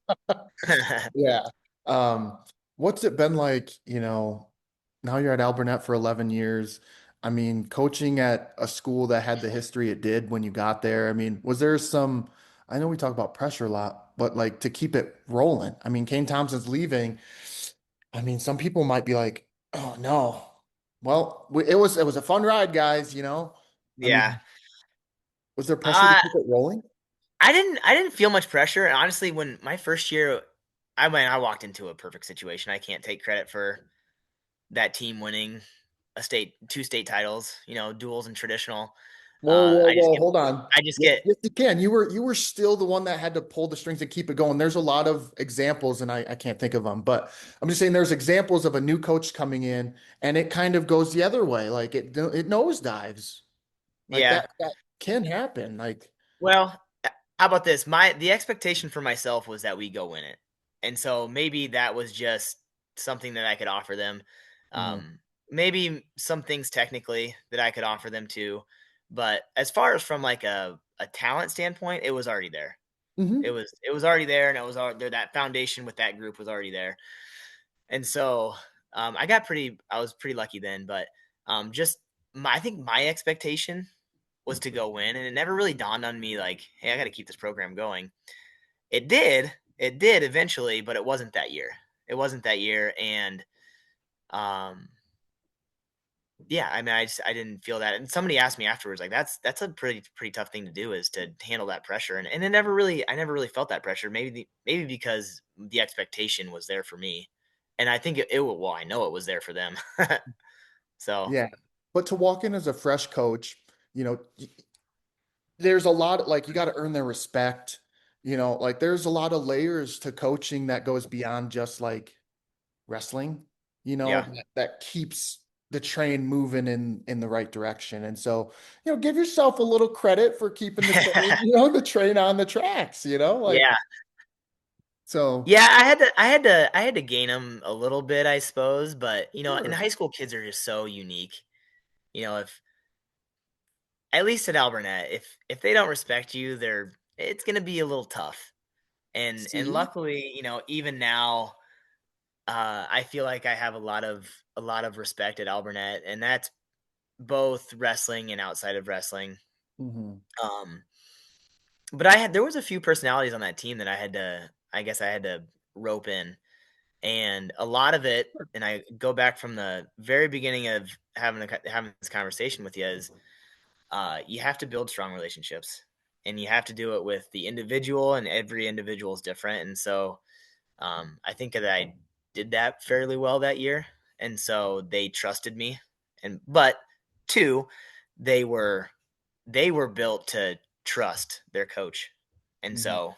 Yeah. Um, what's it been like, now you're at Alburnett for 11 years. I mean, coaching at a school that had the history it did when you got there. I mean, was there some, I know we talk about pressure a lot, but like to keep it rolling. I mean, Kane Thompson's leaving. I mean, some people might be like, "Oh no." Well, it was a fun ride, guys, you know? I Yeah. mean, was there pressure to Uh, keep it rolling? I didn't feel much pressure, and honestly, when my first year, I walked into a perfect situation. I can't take credit for that team winning 2 state titles, duals and traditional. Whoa, whoa, I just whoa, get hold on. I just Yes, get yes, you can. You were still the one that had to pull the strings and keep it going. There's a lot of examples, and I can't think of them, but I'm just saying there's examples of a new coach coming in and it kind of goes the other way. Like it nosedives. Like yeah. that can happen. Like, Well, how about this? The expectation for myself was that we go win it. And so maybe that was just something that I could offer them. mhm, Maybe some things technically that I could offer them too. But as far as from like a talent standpoint, it was already there. mhm, It was already there, and it was there. That foundation with that group was already there. And so I was pretty lucky then, but just I think my expectation was to go win, and it never really dawned on me like, hey, I got to keep this program going. It did eventually, but it wasn't that year. It wasn't that year, and um, yeah, I mean, I didn't feel that. And somebody asked me afterwards, like, that's a pretty tough thing to do, is to handle that pressure, and I never really felt that pressure. Maybe because the expectation was there for me, and I think well, I know it was there for them. So yeah. But to walk in as a fresh coach, you know, there's a lot like you got to earn their respect. Like there's a lot of layers to coaching that goes beyond just like wrestling, yeah, that keeps the train moving in the right direction. And so, give yourself a little credit for keeping the train, the train on the tracks, like yeah. so. Yeah, I had to gain them a little bit, I suppose, but in Sure. high school, kids are just so unique. If at least at Alburnett, if they don't respect you, it's gonna be a little tough. And See? luckily, even now, I feel like I have a lot of respect at Alburnett, and that's both wrestling and outside of wrestling. Hmm. Um, but there was a few personalities on that team that I guess I had to rope in. And a lot of it, and I go back from the very beginning of having this conversation with you, is you have to build strong relationships, and you have to do it with the individual, and every individual is different. And so I think that I did that fairly well that year, and so they trusted me. But two, they were they were built to trust their coach, and Hmm. so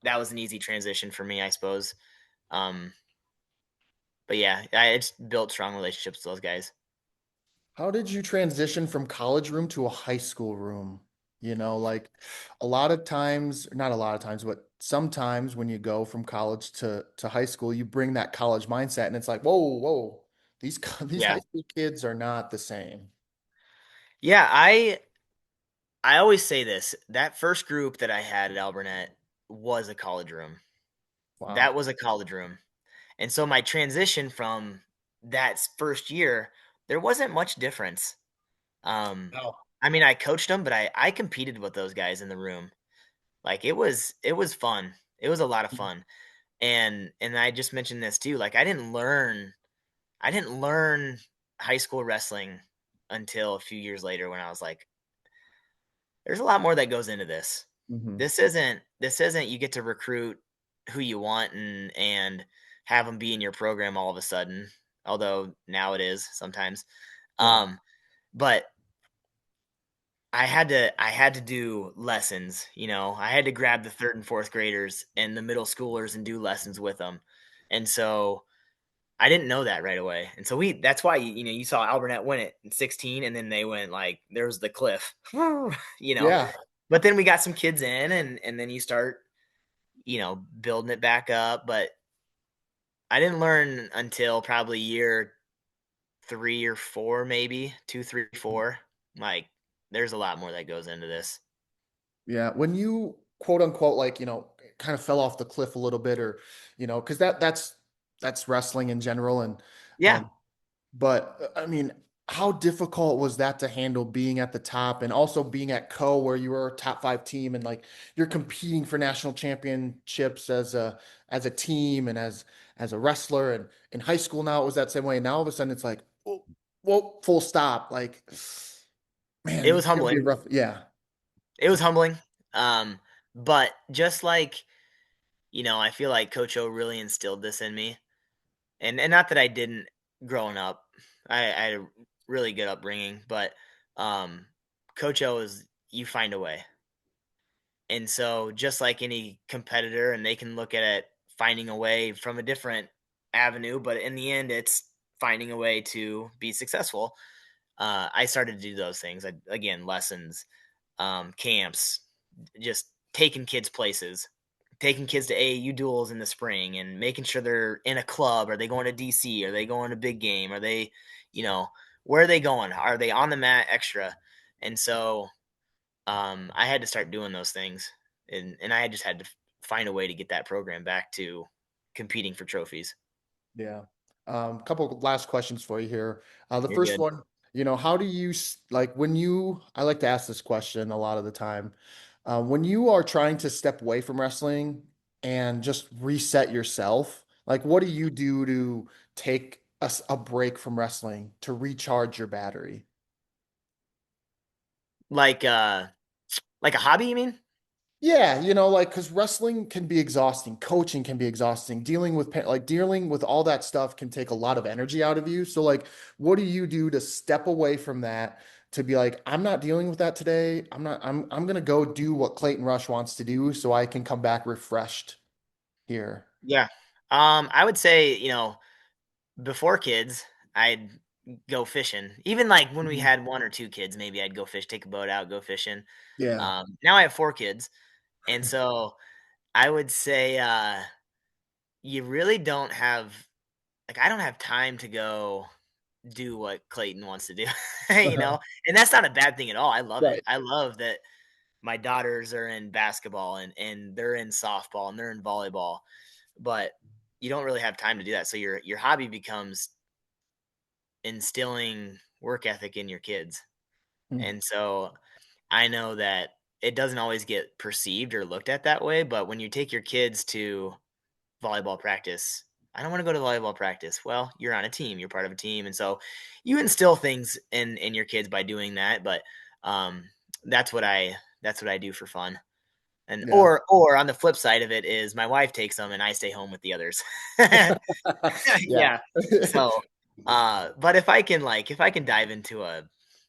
that was an easy transition for me, I suppose. Um, but yeah, I just built strong relationships with those guys. How did you transition from college room to a high school room? Like a lot of times, not a lot of times, but sometimes when you go from college to high school, you bring that college mindset and it's like, whoa, whoa, these Yeah, high school kids are not the same. yeah. I always say this: that first group that I had at Alburnett was a college room. That Wow. was a college room. And so my transition from that first year, there wasn't much difference. Um, Oh. I mean, I coached them, but I competed with those guys in the room. Like it was fun. It was a lot of fun. And I just mentioned this too. Like I didn't learn high school wrestling until a few years later when I was like, there's a lot more that goes into this. Hmm. This isn't you get to recruit who you want and have them be in your program all of a sudden. Although now it is sometimes. Yeah. Um, but I had to do lessons, I had to grab the third and fourth graders and the middle schoolers and do lessons with them. And so I didn't know that right away. And so that's why, you saw Alburnett win it in 16, and then they went like, there was the cliff, you know, Yeah. but then we got some kids in, and then you start, building it back up. But I didn't learn until probably year 3 or 4, maybe 2, 3, 4. Like, there's a lot more that goes into this. Yeah. When you quote unquote, like, kind of fell off the cliff a little bit, or, cause that's wrestling in general. And, Yeah, um, but I mean, how difficult was that to handle, being at the top and also being at Co, where you were a top 5 team, and like you're competing for national championships as a team and as a wrestler, and in high school now it was that same way. And now all of a sudden it's like, oh, whoa, full stop. Like, man, it it's was gonna be humbling. rough. Yeah. It was humbling. But just like, I feel like Coach O really instilled this in me. And not that I didn't growing up. I had a really good upbringing, but um, Coach O is you find a way. And so just like any competitor, and they can look at it finding a way from a different avenue, but in the end, it's finding a way to be successful. I started to do those things. Again, lessons, camps, just taking kids places, taking kids to AAU duels in the spring, and making sure they're in a club. Are they going to DC? Are they going to big game? Are they, you know, where are they going? Are they on the mat extra? And so I had to start doing those things, and I just had to find a way to get that program back to competing for trophies. Yeah. Couple of last questions for you here. The You're first good. one, how do you like when I like to ask this question a lot of the time. When you are trying to step away from wrestling and just reset yourself, like what do you do to take a break from wrestling to recharge your battery? Like like a hobby, you mean? Yeah, like, because wrestling can be exhausting, coaching can be exhausting, dealing with all that stuff can take a lot of energy out of you. So, like, what do you do to step away from that, to be like, I'm not dealing with that today. I'm gonna go do what Clayton Rush wants to do so I can come back refreshed here. Yeah. I would say, before kids, I'd go fishing. Even like when we Mhm. had one or two kids, maybe I'd go fish, take a boat out, go fishing. Yeah. Now I have four kids, and so I would say you really don't have like I don't have time to go do what Clayton wants to do, Uh-huh. and that's not a bad thing at all. I love it. Right. I love that my daughters are in basketball and they're in softball and they're in volleyball, but you don't really have time to do that. So your hobby becomes instilling work ethic in your kids. Mm. And so I know that it doesn't always get perceived or looked at that way, but when you take your kids to volleyball practice, I don't want to go to volleyball practice. Well, you're on a team, you're part of a team. And so you instill things in your kids by doing that, but um that's what I do for fun. And Yeah. or on the flip side of it is my wife takes them and I stay home with the others. Yeah. Yeah. So, but if I can dive into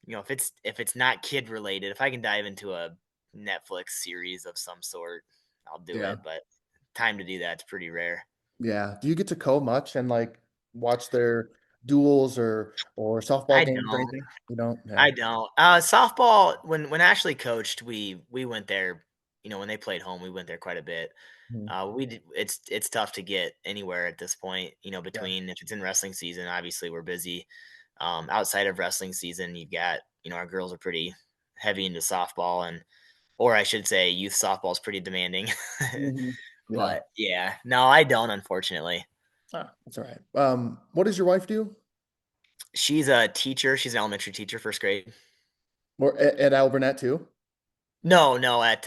if it's not kid related, if I can dive into a Netflix series of some sort, I'll do Yeah. it. But time to do that's pretty rare. Yeah. Do you get to co much and like watch their duels or softball I games or don't. anything? You don't? Yeah. I don't. Softball when Ashley coached, we went there. When they played home, we went there quite a bit. Mhm. We did, it's tough to get anywhere at this point. Yeah. Between if it's in wrestling season, obviously we're busy. Outside of wrestling season, you've got our girls are pretty heavy into softball, or I should say, youth softball is pretty demanding. Mhm. Yeah. But yeah, no, I don't. Unfortunately, That's all right. What does your wife do? she's a teacher. She's an elementary teacher, first grade. Or at Alburnett too? No, no, at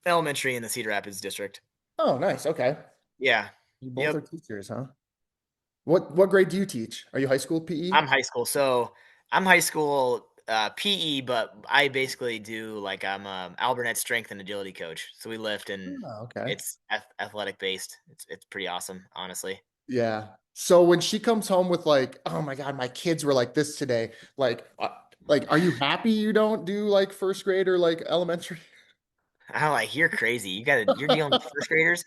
elementary in the Cedar Rapids district. Oh, nice. Okay. Yeah. You both Yep. are teachers, huh? What grade do you teach? Are you high school PE? I'm high school. So I'm high school PE, but I basically do like I'm a Alburnett strength and agility coach. So we lift and Oh, okay. it's athletic based. It's pretty awesome, honestly. Yeah. So when she comes home with like, oh my God, my kids were like this today, are you happy you don't do like first grade or like elementary? I'm like, you're crazy. You're dealing with first graders.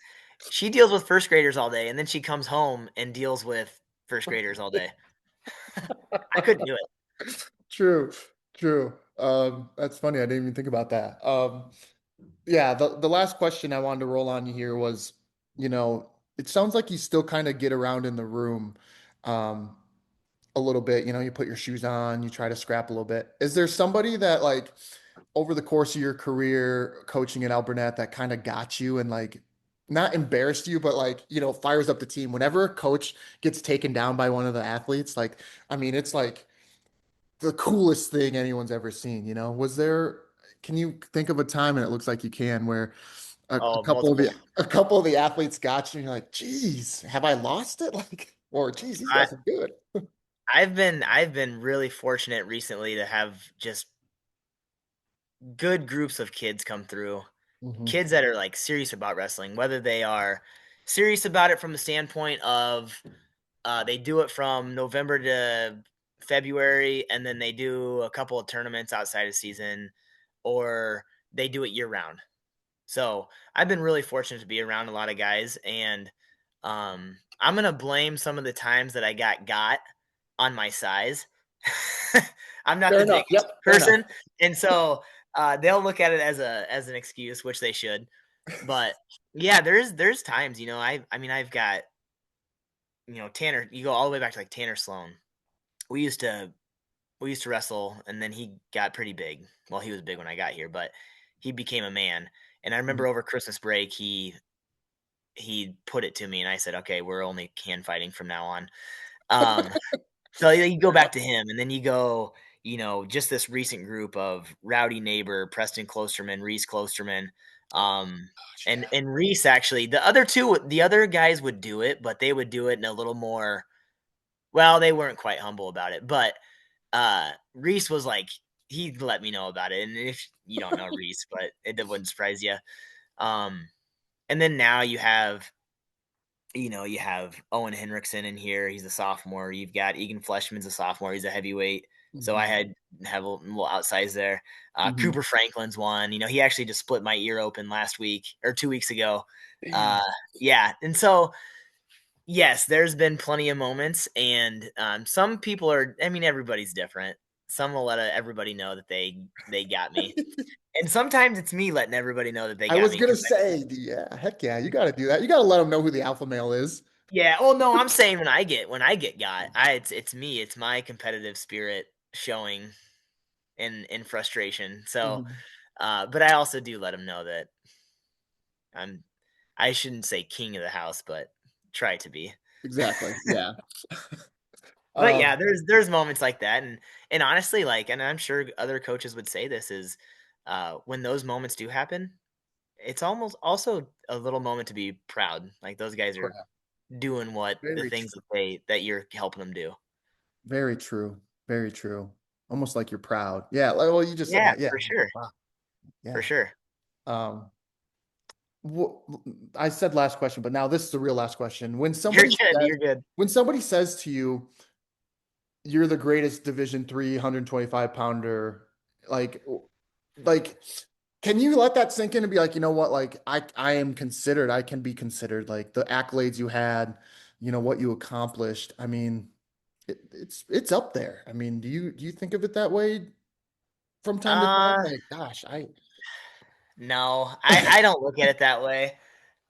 She deals with first graders all day, and then she comes home and deals with first graders all day. I couldn't do it. True, true. That's funny. I didn't even think about that. Yeah, the last question I wanted to roll on you here was, it sounds like you still kind of get around in the room. Um, a little bit, you put your shoes on, you try to scrap a little bit. Is there somebody that like over the course of your career coaching at Alburnett that kind of got you and like not embarrassed you, but like, fires up the team whenever a coach gets taken down by one of the athletes? Like, I mean, it's like the coolest thing anyone's ever seen. Can you think of a time, and it looks like you can, where a Oh, couple of multiple. the athletes got you and you're like, geez, have I lost it? Like, or geez, these I, guys are good. I've been really fortunate recently to have just good groups of kids come through. Hmm. Kids that are like serious about wrestling, whether they are serious about it from the standpoint of they do it from November to February, and then they do a couple of tournaments outside of season, or they do it year round. So I've been really fortunate to be around a lot of guys, and I'm gonna blame some of the times that I got on my size. I'm not Fair the enough. biggest Yep. Fair enough. person, and so they'll look at it as an excuse, which they should. But yeah, there's times, I mean I've got Tanner. You go all the way back to like Tanner Sloan. We used to we used to wrestle, and then he got pretty big. Well, he was big when I got here, but he became a man. And I remember over Christmas break, he put it to me, and I said, "Okay, we're only hand fighting from now on." Um, so you go Fair back enough. to him, and then you go, just this recent group of Rowdy Neighbor, Preston Klosterman, Reese Klosterman, Gosh, and Reese actually. The other guys would do it, but they would do it in a little more. Well, they weren't quite humble about it, but Reese was like he let me know about it. And if you don't know Reese, but it wouldn't surprise you. Um, and then now you have Owen Henriksen in here. He's a sophomore. You've got Egan Fleshman's a sophomore. He's a heavyweight. So I yeah. have a little outsize there. Hmm. Cooper Franklin's one. He actually just split my ear open last week or 2 weeks ago. Uh, Damn. yeah, and so yes, there's been plenty of moments, and some people are. I mean, everybody's different. Some will let everybody know that they got me, and sometimes it's me letting everybody know that they I got was me. gonna Because say, yeah, heck yeah, you got to do that. You got to let them know who the alpha male is. yeah, well, no, I'm saying when I get got, it's me. It's my competitive spirit showing in frustration. So, Mhm. but I also do let them know that I'm. I shouldn't say king of the house, but try to be. Exactly. Yeah. But yeah, Um, there's moments like that, and honestly, like, and I'm sure other coaches would say this is, when those moments do happen, it's almost also a little moment to be proud. Like those guys are crap. doing what the Very things true. that you're helping them do. Very true. Very true. Almost like you're proud. Yeah. Well, you just said Yeah, that. Yeah. for sure, Wow. for Yeah. sure. Um, wh- I said last question, but now this is the real last question. You're good. You're good. When somebody says to you, you're the greatest Division 3 125 pounder, like, like, can you let that sink in and be like, you know what, like I can be considered, like the accolades you had, what you accomplished. I mean, it's up there. I mean, do you think of it that way from time to time? Uh, Like, gosh, I no, I don't look at it that way.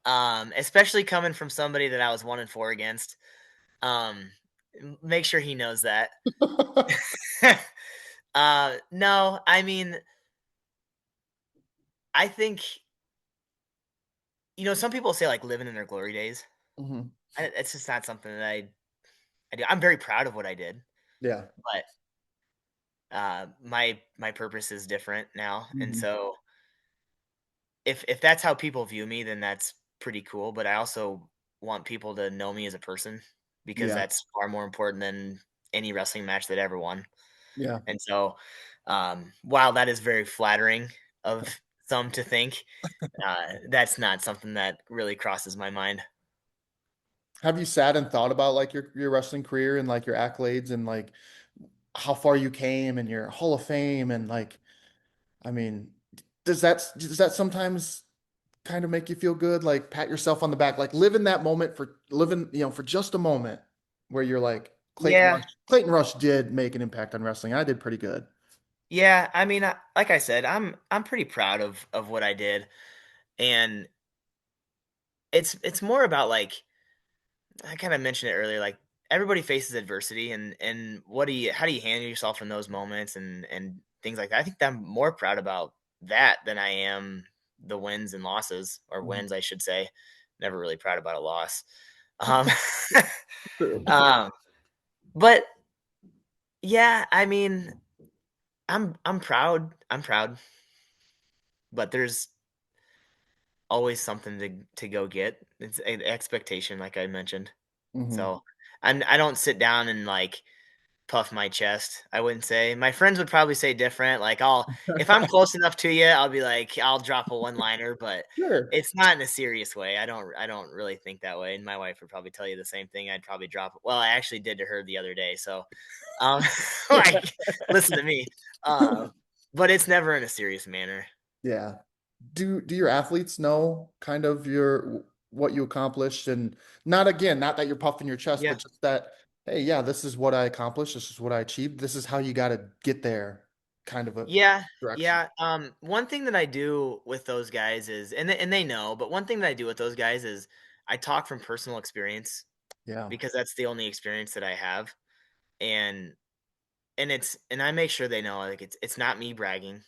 Especially coming from somebody that I was 1-4 against. Um, make sure he knows that. No, I mean, I think some people say like living in their glory days. Mhm. It's just not something that I do. I'm very proud of what I did, Yeah. but my purpose is different now, and Mhm. so if that's how people view me, then that's pretty cool. But I also want people to know me as a person because Yeah. that's far more important than any wrestling match that I ever won. Yeah. And so, while that is very flattering of some to think, that's not something that really crosses my mind. Have you sat and thought about like your wrestling career and like your accolades and like how far you came and your Hall of Fame and like, I mean, does that sometimes kind of make you feel good? Like pat yourself on the back, like live in that moment for living, for just a moment where you're like Clayton Rush. Yeah, Clayton Rush did make an impact on wrestling. I did pretty good. yeah. I mean, like I said, I'm pretty proud of what I did, and it's more about like I kind of mentioned it earlier, like everybody faces adversity, and how do you handle yourself in those moments and things like that. I think that I'm more proud about that than I am the wins and losses, or Mhm. wins, I should say. Never really proud about a loss. Um, True. but yeah, I mean, I'm proud. I'm proud, but there's always something to go get. It's an expectation, like I mentioned. Mhm. So I don't sit down and like puff my chest. I wouldn't say. My friends would probably say different. Like if I'm close enough to you, I'll be like, I'll drop a one liner, but Sure. it's not in a serious way. I don't really think that way. And my wife would probably tell you the same thing. I'd probably drop. Well, I actually did to her the other day. So, um, like, listen to me. But it's never in a serious manner. Yeah. Do your athletes know kind of what you accomplished, and not that you're puffing your chest, Yeah. but just that, hey, yeah, this is what I accomplished, this is what I achieved, this is how you got to get there, kind of a Yeah, direction. yeah. One thing that I do with those guys is, and they know, but one thing that I do with those guys is I talk from personal experience, Yeah. because that's the only experience that I have, and and I make sure they know, like, it's not me bragging.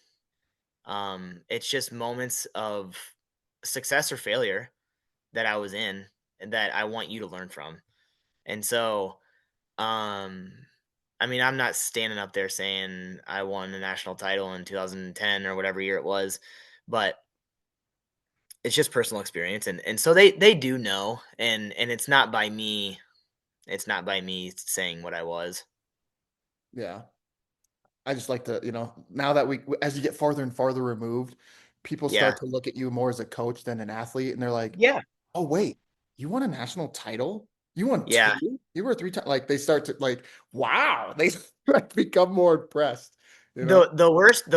It's just moments of success or failure that I was in and that I want you to learn from. And so, um, I mean, I'm not standing up there saying I won a national title in 2010 or whatever year it was, but it's just personal experience, and so they do know, and it's not by me. It's not by me saying what I was. Yeah. I just like to, now that as you get farther and farther removed, people Yeah, start to look at you more as a coach than an athlete, and they're like, yeah, "Oh, wait, you won a national title? You won yeah. two? You were three times?" Like they start to like, "Wow!" They like, become more impressed. You know? The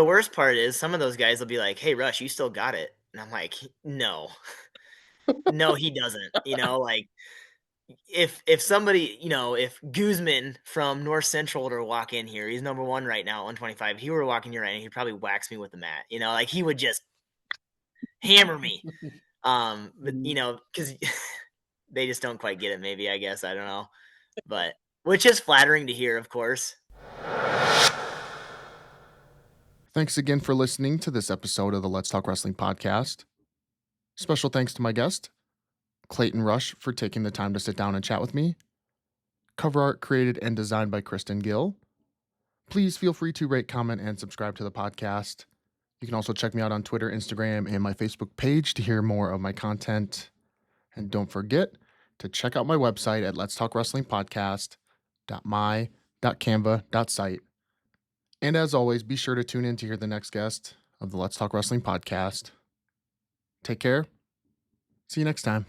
worst part is some of those guys will be like, "Hey, Rush, you still got it," and I'm like, "No, no, he doesn't." Like, if somebody, if Guzman from North Central were to walk in here, he's number one right now at 125. If he were to walk in here right now, he'd probably wax me with the mat. Like he would just hammer me. But Mhm. because they just don't quite get it. Maybe, I guess, I don't know, but which is flattering to hear, of course. Thanks again for listening to this episode of the Let's Talk Wrestling podcast. Special thanks to my guest, Clayton Rush, for taking the time to sit down and chat with me. Cover art created and designed by Kristen Gill. Please feel free to rate, comment, and subscribe to the podcast. You can also check me out on Twitter, Instagram, and my Facebook page to hear more of my content. And don't forget to check out my website at letstalkwrestlingpodcast.my.canva.site. And as always, be sure to tune in to hear the next guest of the Let's Talk Wrestling podcast. Take care. See you next time.